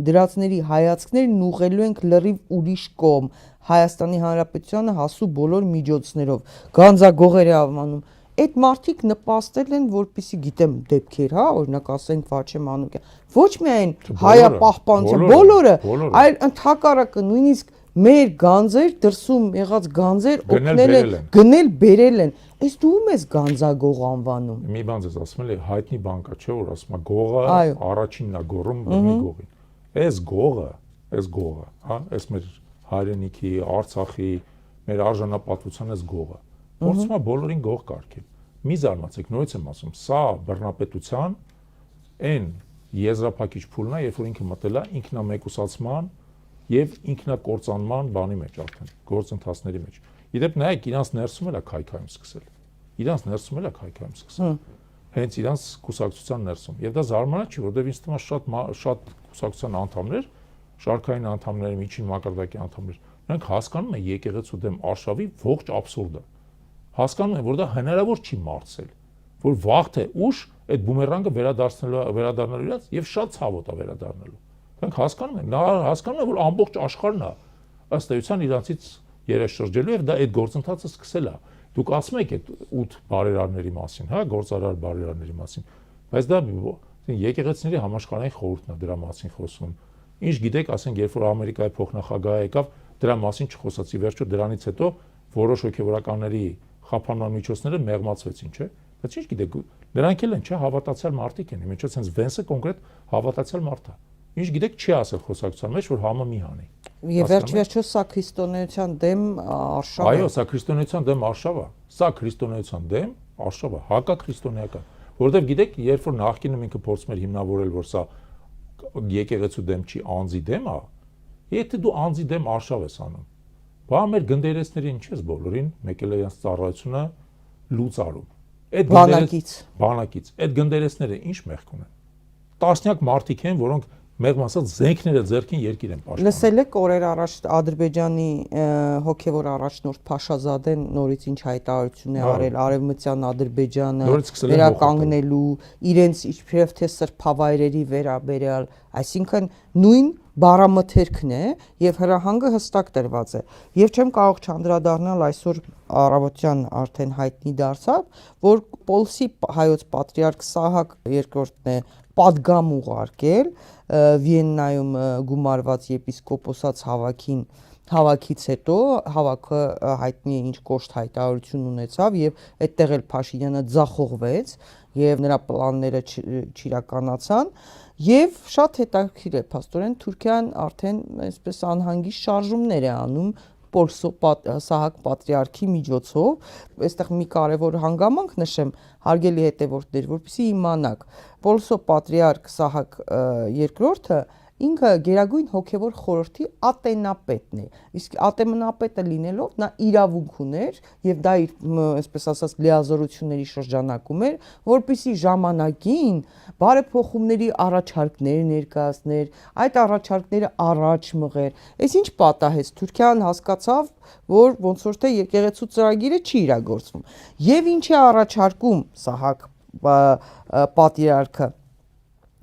դրածների հայացքներն ուղղելու ենք լրիվ ուրիշ կողմ, Հայաստանի Հանրապետությանը հասու բոլոր միջոցներով, գանձագողեր է անվանում։ Այդ մարդիկ նպաստել են, որպեսզի գիտեմ դեպքեր, հա, օրինակ ասենք Վաչե Մանուկյան, ոչ միայն հայապահպանության բոլորը, այլ ընդհակառակը նույնիսկ մեր գանձեր դրսում եղած գանձեր օգնել են, գնել բերել են։ Այս դու ում ես գանձագող անվանում։ Մի բան ես ասում եմ, հայտնի բան կա, չէ՞ որ ասում է գողը առաջինն է գոռում բռնի գողին։ Այս գողը, հա, այս մեր հայրենիքի, Արցախի, մեր արժանապատվության այս գողը փորձում է բոլորին գող կարգել։ Մի զարմացեք, նորից եմ ասում, սա բռնապետության այն եզրափակիչ փուլն է, երբ որ ինքը մտել է ինքնամեկուսացման եւ ինքնակործանման բանի մեջ արդեն, գործընթացների մեջ։ Իդեպ նայեք, իրանց ներսում էլ է քայքայում սկսել։ Հենց իրանց կուսակցության ներսում։ Եվ դա զարմանալի չի, որովհետեւ ինձ թվում է շատ կուսակցության անդամներ, շարքային անդամներ, միջին մակարդակի անդամներ, նրանք հասկանում են եկեղեցու դեմ արշավի ողջ աբսուրդը։ Հասկանում են, որ դա հնարավոր չի մարսել, որ վաղ թե ուշ այդ բումերանգը վերադառնալու իրաց եւ շատ ցավոտ է վերադառնալու։ Նրանք հասկանում են, հասկանում են, որ ամբողջ աշխարհն է ըստ էության իրանցից երես շրջելու եւ դա այդ գործընթացը սկսել է։ Դուք ասում եք այդ 8 բարերարների մասին, հա, գործարար բարերարների մասին, բայց դա եկեղեցիների համաշխարհային խորհուրդն է դրա մասին խոսում։ Ինչ գիտեք, ասենք, երբ որ Ամերիկայի փոխնախագահը եկավ, դրա մասին չխոսացի, վերջո դրանից հետո որոշ հոգեվորականների խափանման միջոցները մեղմացվեցին, չէ՞։ Բայց ինչ գիտեք, նրանք էլ են, չէ՞, հավատացյալ մարդիկ են, ինչպես հենց Վենսը կոնկրետ հավատացյալ մարդ է։ Ինչ գիտեք, չի ասել խոսակցության մեջ, որ համը մի հանի։ Եվ վերջ-վերջո սա քրիստոնեության դեմ արշավ է։ Այո, սա քրիստոնեության դեմ արշավ է։ Սա քրիստոնեության դեմ արշավ է, հակաքրիստոնեական։ Որովհետև գիտեք, երբ որ նախկինում ինքը փորձում էր հիմնավորել, որ սա եկեղեցու դեմ չի, անձի դեմ է, եթե դու անձի դեմ արշավ ես անում, բա մեր գնդերեսներին ինչպես բոլորին մեկ էլ իրենց ծառայությունը լուծարում։ Այդ բանակից։ Այդ գնդերեսները ինչ մեղք ունեն։ Տասնյակ մարդիկ են, որոնք մեղմ ասած զենքները ձեռքին երկիր են պաշտպանում։ Լսել եք օրեր առաջ Ադրբեջանի հոգևոր առաջնորդ Փաշազադեն նորից ինչ հայտարարություն է արել Արևմտյան Ադրբեջանը վերականգնելու իրենց իբրև թե սրբավայրերի վերաբերյալ, այսինքն նույն բառամթերքն է եւ հրահանգը հստակ տրված է։ Եվ չեմ կարող չանդրադառնալ այսօր առավոտյան արդեն հայտնի դարձավ, որ Պոլսի հայոց պատրիարք Սահակ II-ն է պատգամ ուղարկել Վիեննայում գումարված եպիսկոպոսած հավաքից հետո հավաքը հայտնի է ինչ կոշտ հայտարարություն ունեցավ եւ այդտեղ էլ Փաշինյանը ձախողվեց եւ նրա պլանները չիրականացան եւ շատ հետաքրքիր է փաստորեն Թուրքիան արդեն այսպես անհանգիստ շարժումներ է անում Սահակ պատրիարքի միջոցով, այստեղ մի կարևոր հանգամանք նշեմ, հարգելի հետևորդներ, որպեսզի իմանաք, Պոլսո պատրիարք Սահակ II-ը ինքը Գերագույն հոգևոր խորհրդի ատենապետն է։ Իսկ ատենապետը լինելով նա իրավունք ուներ եւ դա իր, այսպես ասած, լիազորությունների շրջանակում էր, որպեսզի ժամանակին բարեփոխումների առաջարկներ ներկայացներ, այդ առաջարկները առաջ մղեր։ Այս ինչ պատահեց, Թուրքիան հասկացավ, որ ոնց որ թե եկեղեցու ծրագիրը չի իրագործվում։ Եվ ինչ է առաջարկում Սահակ պատրիարքը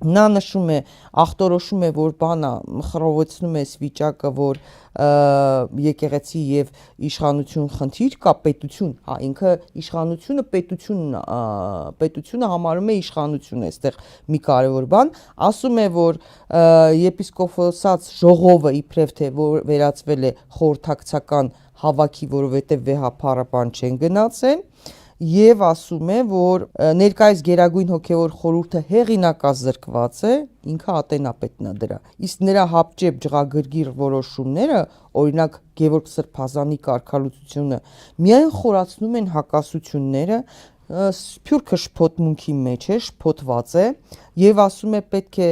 նա նշում է, ախտորոշում է, որ բանը խռովեցնում է այս վիճակը, որ եկեղեցի եւ իշխանություն խնդիր կա պետություն, հա ինքը իշխանությունը պետությունը համարում է իշխանություն, այստեղ մի կարևոր բան, ասում է, որ եպիսկոպոսած ժողովը իբրև թե որ վերածվել է խորհրդակցական հավաքի, որովհետեւ վեհափառը բան չեն գնացել Եվ ասում է, որ ներկայիս Գերագույն հոգևոր խորհուրդը հեղինակազրկված է, ինքը ատենապետն է դրա։ Իսկ նրա հապճեպ ջղագրգիռ որոշումները, օրինակ Գևորգ Սրբազանի կարգալուծությունը, միայն խորացնում են հակասությունները, Սփյուռքը շփոթմունքի մեջ է, շփոթված է եւ ասում է պետք է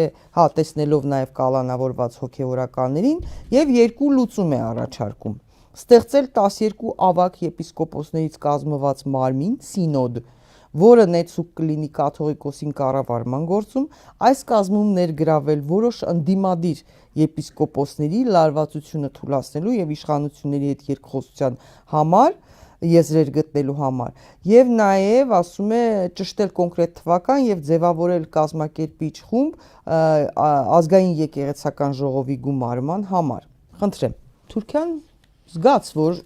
տեսնելով նաեւ կալանավորված հոգեվորականներին եւ երկու լուծում է առաջարկում ստեղծել 12 ավագ եպիսկոպոսներից կազմված մարմին սինոդ, որը նեցուկ կլինի կաթողիկոսին կառավարման գործում, այս կազմում ներգրավել որոշ ընդդիմադիր եպիսկոպոսների լարվածությունը թուլացնելու եւ իշխանությունների հետ երկխոսության համար եզրեր գտնելու համար եւ նաեւ ասում է ճշտել կոնկրետ թվական եւ ձևավորել կազմակերպիչ խումբ ազգային եկեղեցական ժողովի գումարման համար։ Խնդրեմ, Թուրքիան զգաց, որ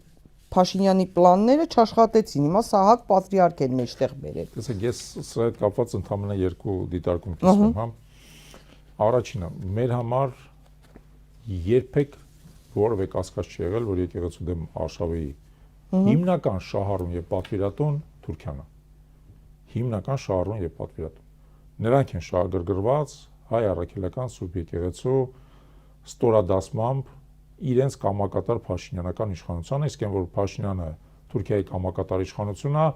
Փաշինյանի պլանները չաշխատեցին, հիմա Սահակ պատրիարք են մեջտեղ բերել։ Տեսեք, ես սրա հետ կապված ընդհանրապես երկու դիտարկում կիսում, հա։ Առաջինը, մեր համար երբեք որևէ կասկած չի եղել, որ եկեղեցու դեմ արշավի հիմնական շահառուն եւ պատվիրատուն Թուրքիան է։ Հիմնական շահառուն եւ պատվիրատուն։ Նրանք են շահագրգռված հայ առաքելական Սուրբ եկեղեցու ստորադասմամբ իրենց կամակատար Փաշինյանական իշխանությանը, իսկ այն որ Փաշինյանը Թուրքիայի կամակատար իշխանությունն է,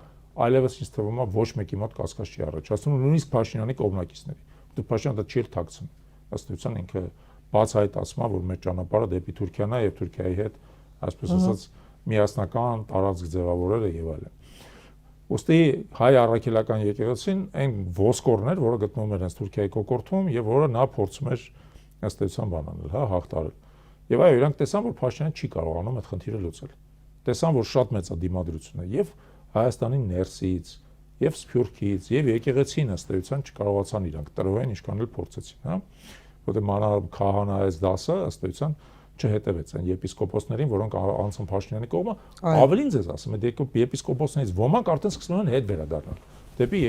այլևս ինձ թվում է ոչ մեկի մոտ կասկած չի առաջացնում, նույնիսկ Փաշինյանի կողմնակիցների։ Դու Փաշինյանը դա չի թաքցնում։ Ըստ էության ինքը բացահայտացում է, որ մեր ճանապարհը դեպի Թուրքիան է եւ Թուրքիայի հետ, այսպես ասած, միասնական տարածք ձևավորել է եւ այլն։ Ոստի հայ առաքելական եկեղեցին այն ոսկորն էր, որը գտնվում էր հենց Թուրքիայի կոկորդում եւ որը նա փորձում էր ըստ էության բանանել, հա, հաղթարել։ Եվ այո, իրանք տեսան, որ Փաշինյանը չի կարողանում այդ խնդիրը լուծել։ Տեսան, որ շատ մեծ է դիմադրությունը եւ Հայաստանի ներսից, եւ Սփյուռքից, եւ եկեղեցին ըստ էության չկարողացան իրանք տրոյեն ինչքան էլ փորձեցին, հա։ Որտեղ մանավ քահանայից դասը ըստ էության չհետևեց այն եպիսկոպոսներին, որոնք անցան Փաշինյանի կողմը, ավելին ձեզ ասեմ, այդ եպիսկոպոսներից ոմանք արդեն սկսում են հետ վերադառնալ դեպի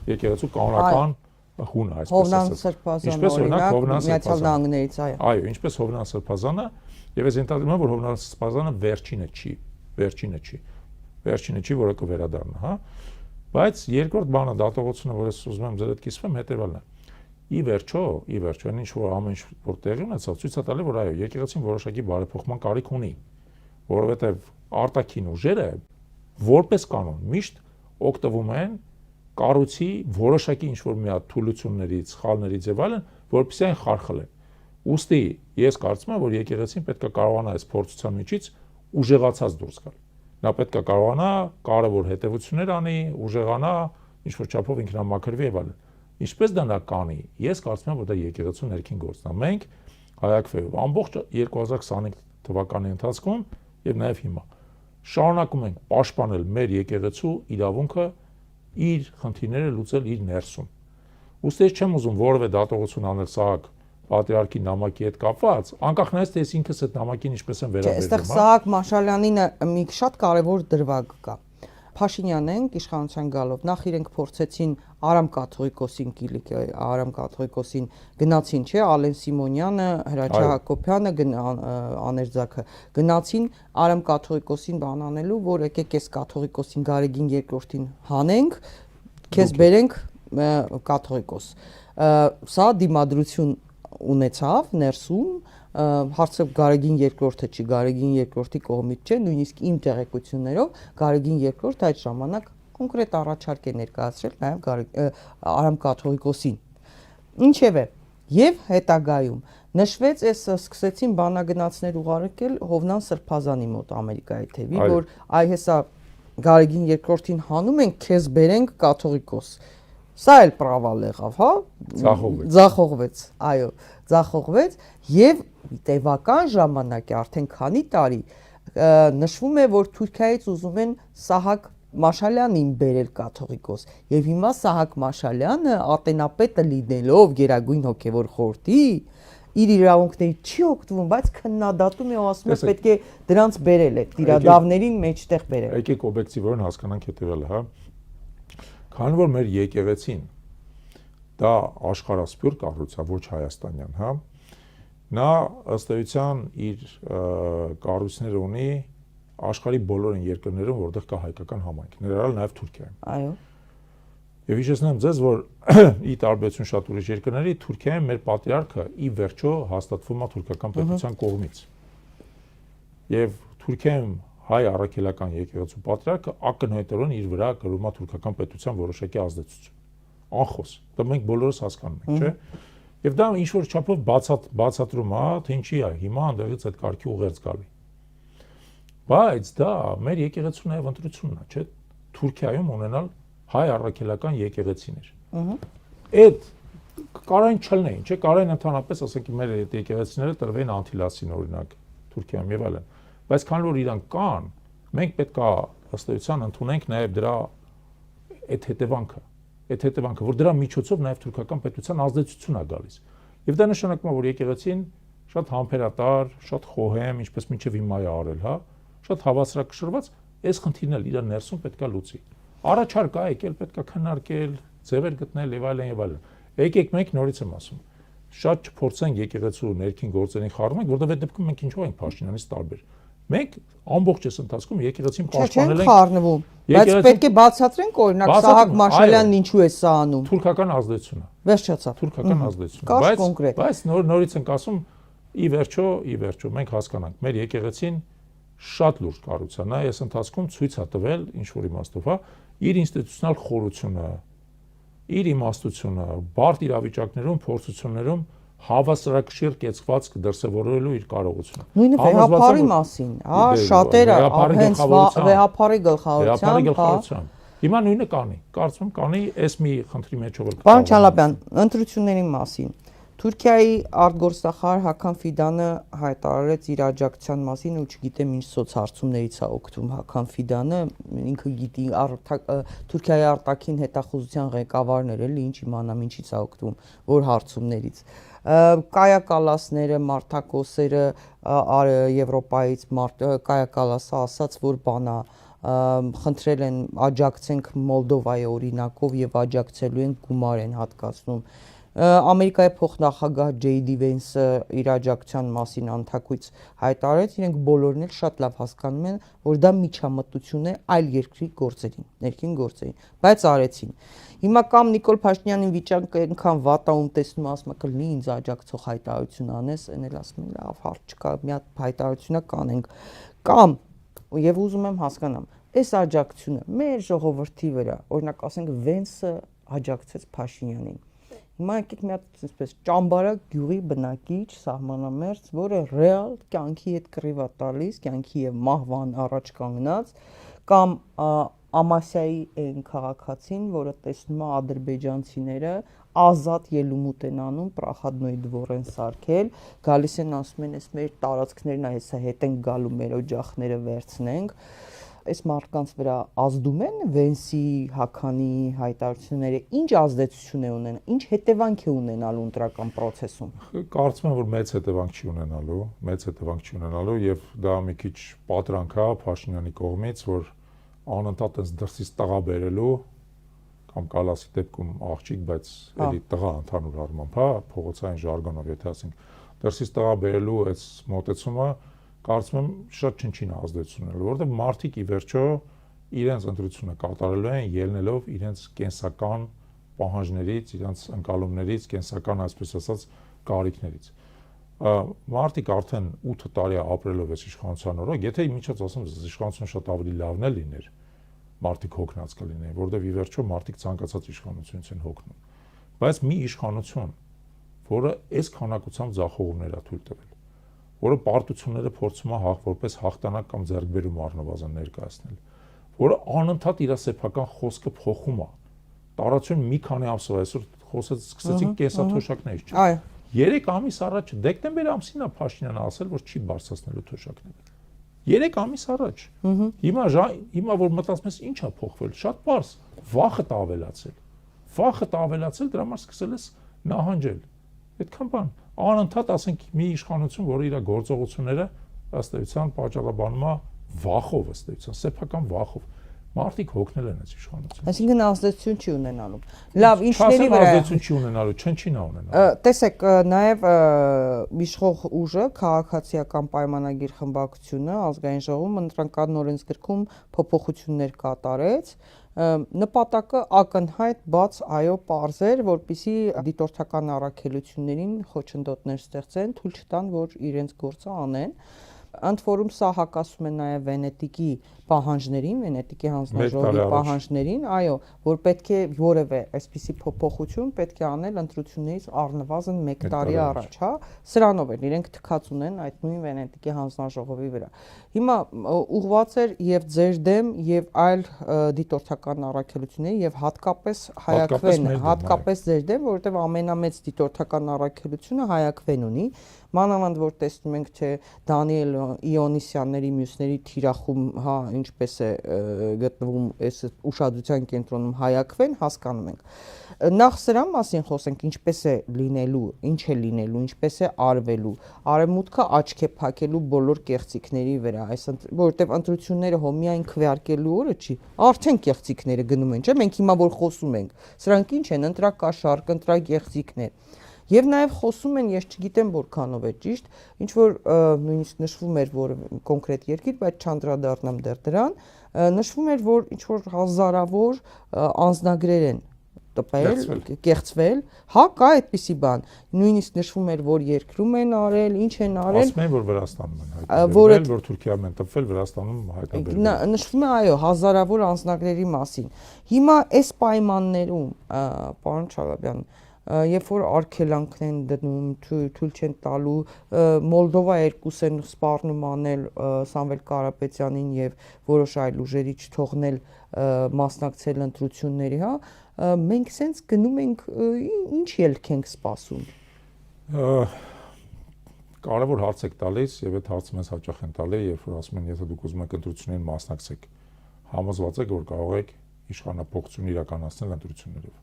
եկեղեցու կանոնական հուն այսպես ասած։ Ինչպես օրինակ Հովնան Սրբազանը։ Այո, ինչպես Հովնան Սրբազանը, եւ ես ենթադրում եմ, որ Հովնան Սրբազանը վերջինը չի, որը կվերադառնա, հա։ Բայց երկրորդ բանը դատողությունը, որ ես ուզում եմ ձեր հետ կիսվեմ, հետեւալն է։ Ի վերջո, այն ինչ որ ամեն ինչ որ տեղի ունեցավ, ցույց է տալի, որ այո, եկեղեցին որոշակի բարեփոխման կարիք ունի, որովհետեւ արտաքին ուժերը որպես կանոն միշտ օգտվում են կառույցի որոշակի ինչ որ մի հատ թուլություններից, սխալներից եւ այլն, որպեսզի այն խարխլեն։ Ոստի ես կարծում եմ, որ եկեղեցին պետք է կարողանա այս փորձության միջից ուժեղացած դուրս գալ։ Նա պետք է կարողանա կարևոր հետևություններ անի, ուժեղանա, ինչ որ չափով ինքնամաքրվի եւ այլն։ Ինչպես դա նա կանի։ Ես կարծում եմ, որ դա եկեղեցու ներքին գործն է։ Մենք հայակվելով ամբողջ 2025 թվականի ընթացքում եւ նաեւ հիմա շարունակում ենք պաշտպանել մեր եկեղեցու իրավունքը իր խնդիրները լուծել իր ներսում։ Ուստի չեմ ուզում որևէ դատողություն անել Սահակ պատրիարքի նամակի հետ կապված, անկախ նրանից թե ես ինքս այդ նամակին ինչպես եմ վերաբերվում։ Այստեղ Սահակ Մաշալյանին մի շատ կարևոր դրվագ կա։ Փաշինյանն իշխանության գալով նախ իրենք փորձեցին Արամ Կաթողիկոսին Արամ Կաթողիկոսին գնացին, չէ, Ալեն Սիմոնյանը, Հրաչյա Հակոբյանը, Աներձակը գնացին Արամ Կաթողիկոսին բան անելու, որ եկեք այս Կաթողիկոսին Գարեգին II-ին հանենք, քեզ բերենք Կաթողիկոս։ Սա դիմադրություն ունեցավ ներսում, հարցը Գարեգին II-ը չի, Գարեգին II-ի կողմից չէ, նույնիսկ իմ տեղեկություններով Գարեգին II-ը այդ ժամանակ կոնկրետ առաջարկ է ներկայացրել նաև Արամ Կաթողիկոսին։ Ինչևէ, եւ հետագայում նշվեց, այս սկսեցին բանագնացներ ուղարկել Հովնան Սրբազանի մոտ Ամերիկայի թևի, որ այ հեսա Գարեգին II-ին հանում ենք, քեզ բերենք Կաթողիկոս։ Սա էլ պրավալ եղավ, հա։ Ձախողվեց, այո, ձախողվեց եւ տևական ժամանակի արդեն քանի տարի նշվում է, որ Թուրքիայից ուզում են Սահակ Մաշալյանին բերել Կաթողիկոս եւ հիմա Սահակ Մաշալյանը ատենապետը լինելով Գերագույն հոգեվոր խորհրդի իր իրավունքների չի օգտվում, բայց քննադատում է ու ասում է պետք է դրանց բերել այդ իրադավներին մեջտեղ բերել։ Եկեք օբյեկտիվորեն հասկանանք հետեւելը, հա։ Քանի որ մեր եկեղեցին դա աշխարհասփյուր կառույց է, ոչ հայաստանյան, հա։ Նա ըստ էության իր կառույցները ունի աշխարհի բոլոր երկրներում, որտեղ կա հայկական համայնք, ներառյալ նաև Թուրքիայում։ Այո։ Եվ հիշեցնեմ ձեզ, որ ի տարբերություն շատ ուրիշ երկրների, Թուրքիայում մեր պատրիարքը ի վերջո հաստատվում է թուրքական պետության կողմից։ Եվ Թուրքիայում հայ առաքելական եկեղեցու պատրիարքը ակնհայտորեն իր վրա կրում է թուրքական պետության որոշակի ազդեցություն։ Անխոս։ Դա մենք բոլորս հասկանում ենք, չէ՞։ Եվ դա ինչ որ չափով բացատրում է, թե ինչի է հիմա այնտեղից այդ կարգի ուղերձ գալի։ Բայց դա մեր եկեղեցու նաև ընտրությունն է, չէ՞։ Թուրքիայում ունենալ հայ առաքելական եկեղեցիներ։ Այդ կարային չլնեին, չէ՞, կարային ընդհանրապես ասենք մեր եկեղեցիները տրվեն անտիլասին օրինակ Թուրքիայում եւ այլն։ Բայց քանի որ իրանք կան, մենք պետք է ըստ էության ընդունենք նաև դրա այդ հետևանքը, որ դրա միջոցով նաև թուրքական պետության ազդեցություն է գալիս։ Եվ դա նշանակում է, որ եկեղեցին շատ համբերատար, շատ խոհեմ, ինչպես մինչև հիմա է արել, հա, շատ հավասարակշռված, այս խնդիրն էլ իր ներսում պետք է լուծի։ Առաջարկ է եկել, պետք է քննարկել, ձևեր գտնել եւ այլն եւ այլն։ Եկեք մենք նորից եմ ասում, շատ չփորձենք եկեղեցու ներքին գործերին խառնենք, որովհետեւ այդ դեպքում մենք ինչու ենք Փաշինյանից տարբեր։ Մենք ամբողջ այս ընթացքում եկեղեցին պաշտպանել ենք խառնվում, բայց պետք է բացատրենք օրինակ Սահակ Մաշալյանն ինչու է սա անում։ Թուրքական ազդեցությունը։ Վերջացավ։ Թուրքական ազդեցությունը։ Բայց նորից ենք ասում, ի վերջո մենք հասկանանք, մեր եկեղեցին շատ լուրջ կառույց է, նա այս ընթացքում ցույց է տվել ինչ որ իմաստով, հա, իր ինստիտուցիոնալ խորությունը, իր իմաստությունը, բարդ իրավիճակներում, փորձություններում հավասարակշիռ կեցվածք դրսևորելու իր կարողությունը։ Նույնը վեհապարի մասին, հա, շատերը հենց վեհապարի գլխավորությամբ։ Հիմա նույնը կանի, կարծում եմ կանի այս մի խնդրի մեջ ով։ Պարոն Չալաբյան, ընտրությունների մասին Թուրքիայի արտգործնախարար Հական Ֆիդանը հայտարարեց իր աջակցության մասին ու չգիտեմ ինչ սոցհարցումներից է օգտվում Հական Ֆիդանը, ինքը գիտի Թուրքիայի արտաքին հետախուզության ղեկավարն էր, էլի ինչ իմանամ ինչից է օգտվում, որ հարցումներից։ Կայա Կալասները, Մարտակոսերը Եվրոպայից Կայա Կալասը ասաց, որ բանա խնդրել են աջակցենք Մոլդովայի օրինակով եւ աջակցելու են գումար են հատկացնում։ Ամերիկայի փոխնախագահ Ջեյ Դի Վենսը իր աջակցության մասին անթակույց հայտարարեց, իրենք բոլորն էլ շատ լավ հասկանում են, որ դա միջամտություն է այլ երկրի գործերին, ներքին գործերին, բայց արեցին։ Հիմա կամ Նիկոլ Փաշինյանին վիճակը այնքան վատ է, ում տեսնում ասում է կլինի ինձ աջակցող հայտարարություն անես, այն էլ ասում են լավ, հարց չկա, մի հատ հայտարարությունա կանենք։ Կամ եւ ուզում եմ հասկանամ, այս աջակցությունը մեր ժողովրդի վրա, օրինակ ասենք Վենսը աջակցեց Փաշինյանին։ Հիմա եկեք մի հատ այսպես ճամբարակ գյուղի բնակիչ սահմանամերձ, որը ռեալ կյանքի հետ կռիվ է տալիս, կյանքի եւ մահվան առաջ կանգնած, կամ Ամասիայի այն քաղաքացին, որը տեսնում է ադրբեջանցիները ազատ ելումուտ են անում, պրախադնոյի դվոր են սարքել, գալիս են ասում են, այս մեր տարածքներն այսա հետ են գալու, մեր օջախները վերցնենք։ Այս մարդկանց վրա ազդում են Վենսի, Հականի հայտարարությունները, ինչ ազդեցություն է ունենա, ինչ հետևանք է ունենալու ընտրական process-ում։ Կարծում եմ, որ մեծ հետևանք չի ունենալու եւ դա մի քիչ պատրանք է Փաշինյանի կողմից, որ անընդհատ այս դրսից տղա բերելու կամ կալասի դեպքում աղջիկ, բայց էլի տղա ընդհանուր առմամբ, հա, փողոցային ժարգոնով, եթե ասենք, դրսից տղա բերելու այս մոտեցումը կարծում եմ շատ չնչին ազդեցություն ունի, որովհետև մարդիկ ի վերջո իրենց ընտրությունը կատարելու են ելնելով իրենց կենսական պահանջներից, իրենց ընկալումներից, կենսական, այսպես ասած, կարիքներից։ Մարդիկ արդեն 8 տարի ապրելով այս իշխանության օրոք, եթե միջոց ասեմ, իշխանությունը շատ ավելի լավն է լիներ, մարդիկ հոգնած կլինեն, որովհետև ի վերջո մարդիկ ցանկացած իշխանությունից են հոգնում։ Բայց մի իշխանություն, որը այս քանակությամբ ձախողումներ է թույլ տվել, որը պարտությունները փորձում է որպես հաղթանակ կամ ձեռքբերում առնվազն ներկայացնել, որը անընդհատ իր սեփական խոսքը փոխում է։ Տարածություն մի քանի ամսով այսօր սկսեցին կենսաթոշակներից չէ։ Այո։ 3 ամիս առաջ դեկտեմբեր ամսին է Փաշինյանը ասել, որ չի բարձրացնելու թոշակները։ 3 ամիս առաջ։ Հիմա որ մտածում ես ի՞նչ է փոխվել, շատ պարզ, վախը ավելացել։ Վախը ավելացել, դրա համար սկսել ես նահանջել։ Այդքան բան, անընդհատ ասենք մի իշխանություն, որը իր գործողությունները ըստ էության պատճառաբանում է վախով, ըստ էության, սեփական վախով։ Մարդիկ հոգնել են այս իշխանությունը։ Այսինքն ազդեցություն չի ունենալու։ Լավ, ինչների վրա ազդեցություն չի ունենալու, չնչին է ունենալու։ Տեսեք, նաև իշխող ուժը քաղաքացիական պայմանագիր խմբակցությունը ազգային ժողովում ընտրական օրենսգրքում փոփոխություններ կատարեց, նպատակը ակնհայտ բաց այո պարզ էր, որպեսզի դիտորդական առաքելություններին խոչընդոտներ ստեղծեն, թույլ չտան, որ իրենց գործը անեն։ Ընդ որում սա հակասում է նաև Վենետիկի պահանջներին, Վենետիկի հանձնաժողովի պահանջներին, այո, որ պետք է որևէ այսպիսի փոփոխություն պետք է անել ընտրություններից առնվազն 1 տարի առաջ, հա, սրանով են իրենք թքած ունեն այդ նույն Վենետիկի հանձնաժողովի վրա։ Հիմա ուղղված էր եւ ձեր դեմ եւ այլ դիտորդական առաքելությունների եւ հատկապես Հայաքվեն, հատկապես ձեր դեմ, որովհետեւ ամենամեծ դիտորդական առաքելությունը Հայաքվեն ունի, մանավանդ որ տեսնում ենք թե Դանիել Իոնիսյանների մյուսների թիրախում, հա, ինչպես է գտնվում այս ուշադրության կենտրոնում Հայաքվեն, հասկանում ենք։ Նախ սրա մասին խոսենք, ինչպես է լինելու, ինչ է լինելու, ինչպես է արվելու, արևմուտքը աչք է փակելու բոլոր կեղծիքների վրա, որովհետև ընտրությունները հո միայն քվեարկելու օրը չի, արդեն կեղծիքները գնում են, չէ՞, մենք հիմա որ խոսում ենք, սրանք ինչ են, ընտրակաշարք, ընտրակեղծիքներ։ Եվ նաև խոսում են, ես չգիտեմ որքանով է ճիշտ, ինչ որ նույնիսկ նշվում էր, որ կոնկրետ երկիր, բայց չանդրադառնամ դեռ դրան, նշվում էր, որ ինչ որ հազարավոր անձնագրեր են տպել, կեղծվել, հա, կա այդպիսի բան։ Նույնիսկ նշվում էր, որ երկրում են արել, ինչ են արել։ Ասում են, որ Վրաստանում են հայտնաբերվել, որ Թուրքիայում են տպվել, Վրաստանում հայտնաբերվել։ Նշվում է, այո, հազարավոր անձնագրերի մասին։ Հիմա այս պայմաններում, պարոն Չալաբյան, երբ որ արգելանքն են դնում, թույլ չեն տալու, Մոլդովա երկուս են սպառնում անել Սամվել Կարապետյանին եւ որոշ այլ ուժերի չթողնել մասնակցել ընտրությունների, հա, մենք սենց գնում ենք, ինչ ելք ենք սպասում։ Կարևոր հարց եք տալիս եւ այդ հարցը մեզ հաճախ են տալի, երբ որ ասում են, եթե դուք ուզում եք ընտրություններին մասնակցեք, համոզված եք, որ կարող եք իշխանապողություն իրականացնել ընտրություններով։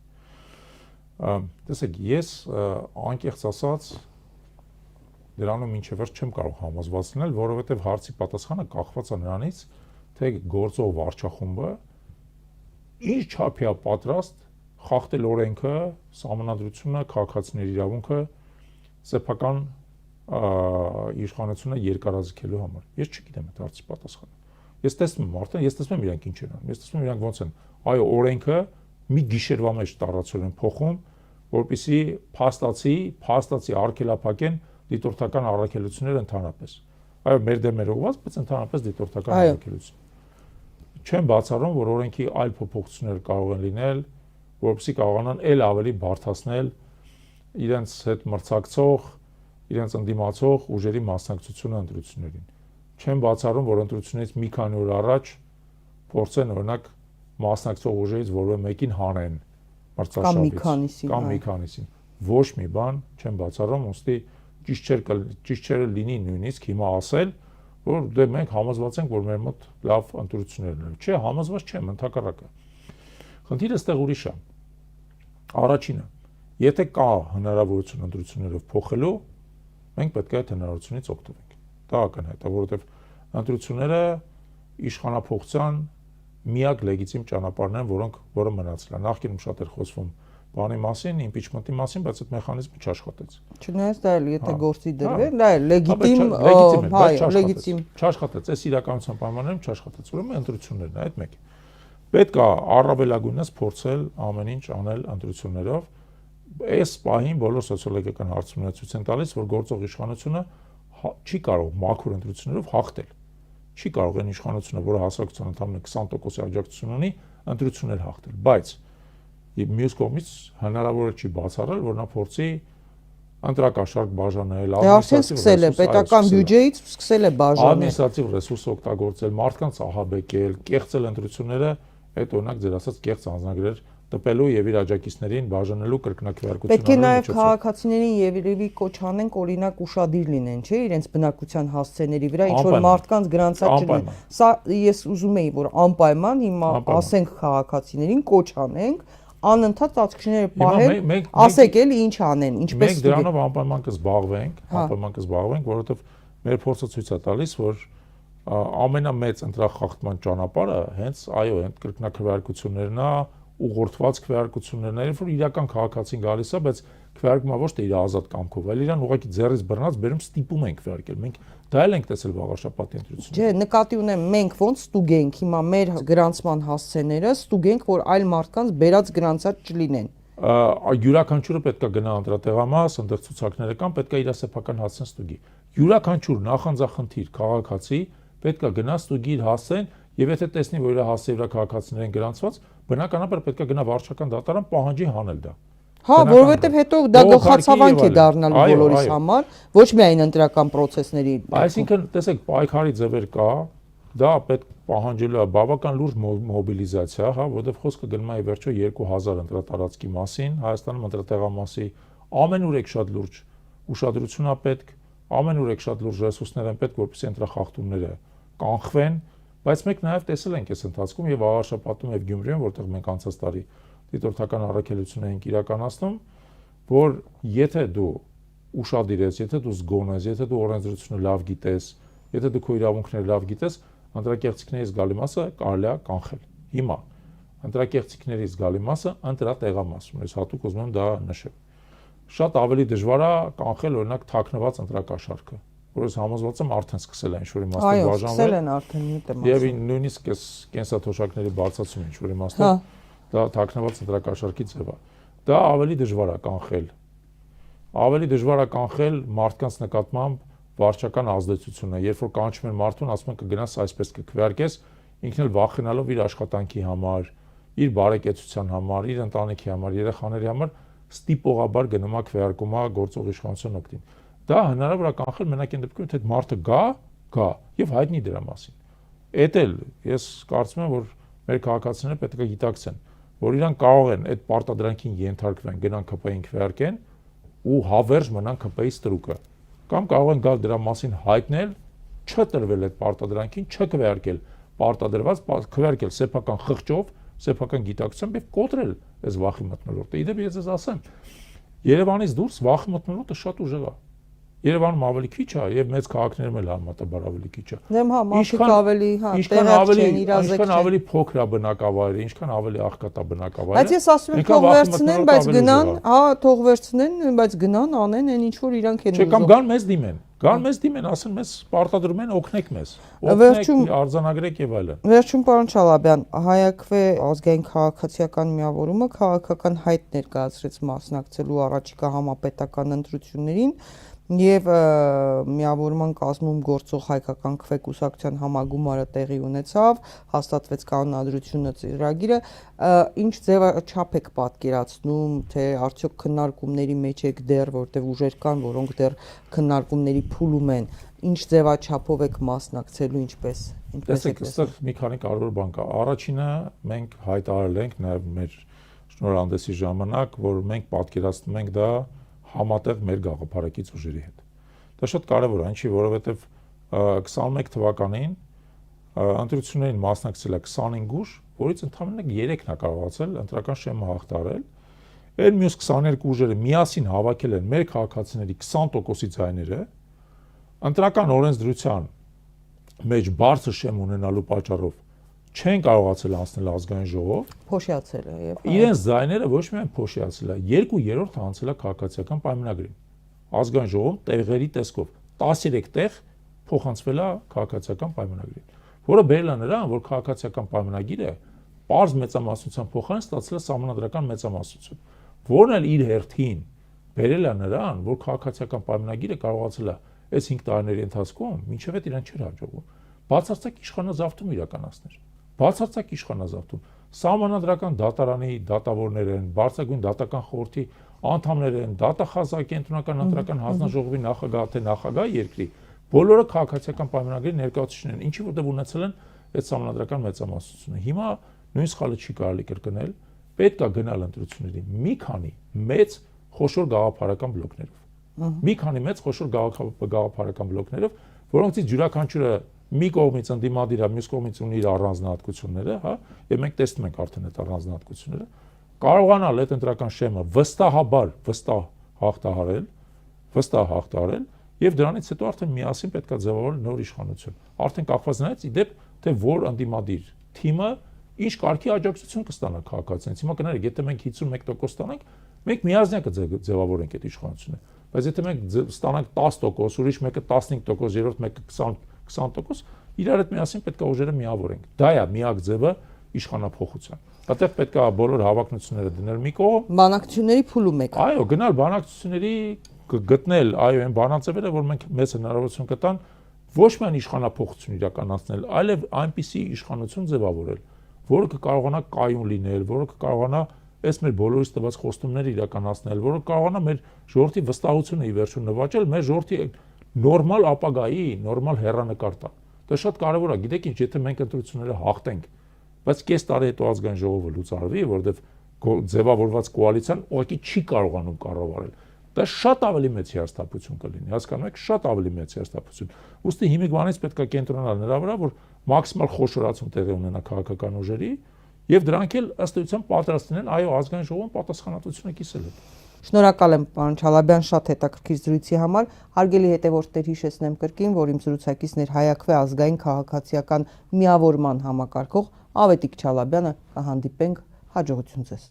Տեսեք, ես անկեղծ ասած դրանով մինչև վերջ չեմ կարող համոզված լինել, որովհետև հարցի պատասխանը կախված է նրանից, թե գործող վարչախումբը ինչ չափի է պատրաստ խախտել օրենքը, սահմանադրությունը, քաղաքացիների իրավունքը, սեփական իշխանությունը երկարաձգելու համար։ Ես չգիտեմ այդ հարցի պատասխանը։ Ես տեսնում եմ արդեն, ես տեսնում եմ իրանք ինչ են անում։ Ես տեսնում եմ իրանք ոնց են, այո, օրենքը մի գիշերվա մեջ տարածել են փոխում, որպեսզի փաստացի արգելափակեն դիտորդական առաքելությունները ընդհանրապես։ Այո, մեր դեմ ուղղված, բայց ընդհանրապես դիտորդական առաքելություն։ Չեմ բացառում, որ օրենքի այլ փոփոխություններ կարող են լինել, որպեսզի կարողանան ել ավելի բարդացնել իրենց հետ մրցակցող, իրենց ընդդիմացող ուժերի մասնակցությունը ընտրություններին։ Չեմ բացառում, որ ընտրությունից մի քանի օր առաջ փորձեն օրինակ մասնակցող ուժերից որևէ մեկին հանեն մրցաշավից կամ մի քանիսին։ Ոչ մի բան չեմ բացառում, ուստի ճիշտ չէ լինի նույնիսկ հիմա ասել, որ դե մենք համոզված ենք, որ մեր մոտ լավ ընտրություններ լինելու։ Չէ, համոզված չեմ, ընդհակառակը։ Խնդիրը ստեղ ուրիշ է։ Առաջինը, եթե կա հնարավորություն ընտրություններով փոխելու, մենք պետք է այդ հնարավորությունից օգտվենք։ Դա ակնհայտ է, որովհետև ընտրությունները իշխանափոխության միակ լեգիտիմ ճանապարհն են, որը մնացել է։ Նախկինում շատ էր խոսվում բանի մասին, իմպիչմենտի մասին, բայց այդ մեխանիզմը չաշխատեց։ Չնայած դա էլ եթե գործի դրվեր, դա էլ լեգիտիմ, լեգիտիմ չաշխատեց, այս իրականության պայմաններում չաշխատեց, ուրեմն ընտրություններն է, այդ մեկը։ Պետք է առավելագույնս փորձել ամեն ինչ անել ընտրություններով։ Այս պահին բոլոր սոցիոլոգիական հարցումները ցույց են տալիս, որ գործող իշխանությունը չի կարող մաքուր ընտրություններով հաղթել։ Չի կարող այն իշխանությունը, որը հասարակության ընդամենը 20% աջակցություն ունի, ընտրություններ հաղթել, բայց մյուս կողմից հնարավոր չի բացառել, որ նա փորձի ընտրակաշարք բաժանել, սկսել է պետական բյուջեից սկսել է բաժանել, ադմինիստրատիվ ռեսուրս օգտագործել, մարդկանց ահաբեկել, կեղծել ընտրությունները, այդ օրինակ ձեր ասած կեղծ անձնագրեր տպելու եւ իր աջակիցներին բաժանելու կրկնակերակցությունները։ Պետք է նաեւ քաղաքացիներին երևի կոչ անենք օրինակ ուշադիր լինեն, չէ, իրենց բնակության հասցեների վրա, ինչ որ մարդկանց գրանցած չլինի։ Սա ես ուզում եի, որ անպայման հիմա ասենք քաղաքացիներին կոչ անենք անընդհատ ծածկները պահել, ասեք էլի ինչ անեն, ինչպես մենք դրանով անպայման կզբաղվենք, որովհետեւ մեր փորձը ցույց է տալիս, որ ամենամեծ ընտրախախտման ճանապարհը հենց այո, այն կրկնակերակցություններն է, ուղղորդված քվեարկություններն են, որ իրական քաղաքացին գալիս է, բայց քվեարկումը ոչ թե իր ազատ կամքով, այլ իրան ուղղակի ձեռից բռնած բերում ստիպում են քվեարկել։ Մենք դա էլ ենք տեսել վաղաշաբաթի ընտրությունում։ Չէ, նկատի ունեմ, մենք ոնց ստուգենք հիմա մեր գրանցման հասցեները, ստուգենք, որ այլ մարդկանց բերած գրանցած չլինեն։ Յուրաքանչյուրը պետք է գնա ընտրատեղամաս, այնտեղ ցուցակները կան, պետք է իր սեփական հասցեն ստուգի։ Յուրաքանչյուր նախանձախնդիր քաղաքացի պետք է գնա ստուգի իր հասցեն, եւ եթե տեսնի, որ իր հասցեի վրա քաղաքացիներ են գրանցված, բնականաբար պետք է գնա վարչական դատարան պահանջի հանել դա։ Հա, որովհետեւ հետո դա գլխացավանք է դառնալու բոլորիս համար, ոչ միայն ընտրական process-ների։ Այսինքն, տեսեք, պայքարի ձևեր կա, դա պետք պահանջելու է բավական լուրջ մոբիլիզացիա, հա, որովհետեւ խոսքը գնում է ի վերջո 2000 ընտրատարածքի մասին, Հայաստանում ընտրատեղամասի ամենուր եք շատ լուրջ ուշադրություն է պետք, ամենուր եք շատ լուրջ ռեսուրսներ են պետք, որպեսզի ընտրախախտումները կանխվեն, բայց մենք նաև տեսել ենք այս ընթացքում եւ Աղարշապատում եւ Գյումրիում, որտեղ մենք անցած տարի դիտորդական առաքելություն ենք իրականացնում, որ եթե դու ուշադիր ես, եթե դու զգոն ես, եթե դու օրենսդրությունը լավ գիտես, եթե դու քո իրավունքները լավ գիտես, ընտրակեղծիքների զգալի մասը կարելի է կանխել։ Հիմա ընտրակեղծիքների զգալի մասը ընտրատեղամասում, ես հատուկ ուզում եմ դա նշել։ Շատ ավելի դժվար է կանխել օրինակ թաքնված ընտրակաշարքը, որից համոզված եմ արդեն սկսել են ինչ-որ իմաստով բաժանվել։ Այո, սկսել են արդեն միտը։ Եվ նույնիսկ այս կենսաթոշակների բարձրացումը ինչ-որ իմաստով դա թաքնված ընտրակաշարքի ձև է։ Դա ավելի դժվար է կանխել։ Ավելի դժվար է կանխել մարդկանց նկատմամբ վարչական ազդեցությունը, երբ որ կանչում են մարդուն, ասում են կգնաս այսպես կքվեարկես, ինքն էլ վախենալով իր աշխատանքի համար, իր բարեկեցության համար, իր ընտանիքի համար, երեխաների համար ստիպողաբար գնում է քվեարկում է գործող իշխանության օգտին։ Դա հնարավոր է կանխել մենակ այն դեպքում, թե մարդը գա եւ հայտնի դրա մասին։ Էդ էլ ես կարծում եմ, որ մեր քաղաքացիները պետք է գիտակցեն, որ իրան կարող են այդ պարտադրանքին ենթարկվեն, գնան ԿՊ-ին քվեարկեն ու հավերժ մնան ԿՊ-ի ստրուկը։ Կամ կարող են գալ դրա մասին հայտնել, չտրվել այդ պարտադրանքին, չքվեարկել պարտադրված, քվեարկել սեփական խղճով, սեփական գիտակցությամբ եւ կոտրել այս վախի մթնոլորտը։ Իդեպ ես ձեզ ասեմ, Երևանից դուրս վախի մթնոլորտը շատ ուժեղ է։ Երևանում ավելի քիչ է եւ մեծ քաղաքներում էլ համատաբար ավելի քիչ է։ Դեմ հա, մարդիկ ավելի, հա, տեղակ չեն, իրազեկ չեն։ Ինչքան ավելի փոքր է բնակավայրը, ինչքան ավելի աղքատ է բնակավայրը։ Բայց ես ասում եմ թող վերցնեն, բայց գնան, հա, թող վերցնեն, բայց գնան, անեն այն ինչ որ իրանք են ուզում։ Չէ, կամ գան մեզ դիմեն, ասեն մեզ պարտադրում են, օգնեք մեզ։ Օգնեք, արձանագրեք եւ այլն։ Վերջում պարոն Չալաբյան, Հայաքվե ազգային քաղաքացիական միավորումը քաղաքական հայտ ներկայացրեց մասնակցելու առաջիկա համապետական ընտրություններին եւ միավորման կազմում գործող հայկական քվե կուսակցության համագումարը տեղի ունեցավ, հաստատվեց կանոնադրությունը ծրագիրը, ինչ ձևաչափ եք պատկերացնում, թե արդյոք քննարկումների մեջ եք դեռ, որտեղ ուժեր կան, որոնք դեռ քննարկումների փուլում են, ինչ ձևաչափով եք մասնակցելու, ինչպես Տեսեք, այստեղ մի քանի կարևոր բան կա։ Առաջինը մենք հայտարարել ենք նաեւ մեր շնորհանդեսի ժամանակ, որ մենք պատկերացնում ենք դա համատեղ մեր գաղափարակից ուժերի հետ։ Դա շատ կարևոր է, ինչի, որովհետև 21 թվականին ընտրություններին մասնակցել է 25 ուժ, որից ընդամենը 3-ն է կարողացել ընտրական շեմը հաղթահարել։ Այդ մյուս 22 ուժերը միասին հավաքել են մեր քաղաքացիների 20%-ի ձայները, ընտրական օրենսդրության մեջ բարձր շեմ ունենալու պատճառով չեն կարողացել անցնել ազգային ժողով, Փոշիացել է եւ իրենց ձայները ոչ միայն փոշիացել է, 2/3 անցել է քաղաքացիական պայմանագրին։ Ազգային ժողովում տեղերի տեսքով 13 տեղ փոխանցվել է քաղաքացիական պայմանագրին, որը բերել է նրան, որ քաղաքացիական պայմանագիրը պարզ մեծամասնության փոխարեն ստացել է սահմանադրական մեծամասնություն, որն էլ իր հերթին բերել է նրան, որ քաղաքացիական պայմանագիրը կարողացել է այս 5 տարիների ընթացքում մինչև այդ իրան չէր հաջողվում բացարձակ իշխանազավթում իրականացնել։ Բացարձակ իշխանազավթում սահմանադրական դատարանի դատավորներ են, բարձրագույն դատական խորհրդի անդամներ են, դատախազը կենտրոնական ընտրական հանձնաժողովի նախագահ թե նախագահ երկրի, բոլորը քաղաքացիական պայմանագրի ներկայացուցիչներ են, ինչի որտեղ ունեցել են այդ սահմանադրական մեծամասնությունը։ Հիմա նույն սխալը չի կարելի կրկնել, պետք է գնալ ընտրությունների մի քանի մեծ խոշոր գաղափարական բլոկներով։ Մի քանի մեծ խոշոր գաղափարական բլոկներով, որոնցից յուրաքանչյուրը մի կողմից ընդդիմադիր է, մյուս կողմից ունի իր առանձնահատկությունները, հա, եւ մենք տեսնում ենք արդեն այդ առանձնահատկությունները, կարողանալ այդ ընտրական շեմը վստահաբար հաղթահարել եւ դրանից հետո արդեն միասին պետք է ձևավորել նոր իշխանություն։ Արդեն կախված նրանից իդեպ թե որ ընդդիմադիր թիմը ինչ կարգի աջակցություն կստանա քաղաքացիներից։ Հիմա կներեք, եթե մենք 51% ստանանք, մենք միազնյակ կձևավորենք այդ իշխանությունը։ Բայց եթե մենք ստանանք 10%, ուրիշ մեկը 15%, երրորդ մեկը 20%, իրար հետ միասին պետք է ուժերը միավորենք։ Դա է միակ ձևը իշխանափոխության։ Այդտեղ պետք է բոլոր հավակնությունները դնել մի կողմ։ Բանակցությունների փուլում եք։ Այո, գնալ բանակցությունների գտնել, այո, այն բանաձևերը, որ մենք մեծ հնարավորություն կտան ոչ միայն իշխանափոխություն իրականացնել, այլև այնպիսի իշխանություն ձևավորել, որը կկարողանա կայուն լինել, որը կկարողանա այս մեր բոլորիս տված խոստումները իրականացնել, որը կարողանա մեր ժողովրդի վստահությունը ի վերջո նվաճել, մեր ժողովրդի նորմալ ապագայի, նորմալ հեռանկար տալ։ Դա շատ կարևոր է, գիտեք ինչ, եթե մենք ընտրությունները հաղթենք, բայց կես տարի հետո ազգային ժողովը լուծարվի, որովհետև ձևավորված կոալիցիան ուղղակի չի կարողանում կառավարել։ Դա շատ ավելի մեծ հիասթափություն կլինի, հասկանում եք, շատ ավելի մեծ հիասթափություն։ Ուստի հիմիկ բանից պետք է կենտրոնանալ նրա վրա, որ մաքսիմալ խոշորացում տեղի ունենա քաղաքական ուժերի եւ դրանք էլ ըստ էության պատրաստ լինեն, այո, ազգային ժողովում պատասխանատվությունը կիսել։ Շնորհակալ եմ, պարոն Չալաբյան, շատ հետաքրքիր զրույցի համար։ Հարգելի հետևորդներ, հիշեցնեմ կրկին, որ իմ զրուցակիցն էր Հայաքվե ազգային քաղաքացիական միավորման համակարգող Ավետիք Չալաբյանը։ Կհանդիպենք, հաջողություն ձեզ։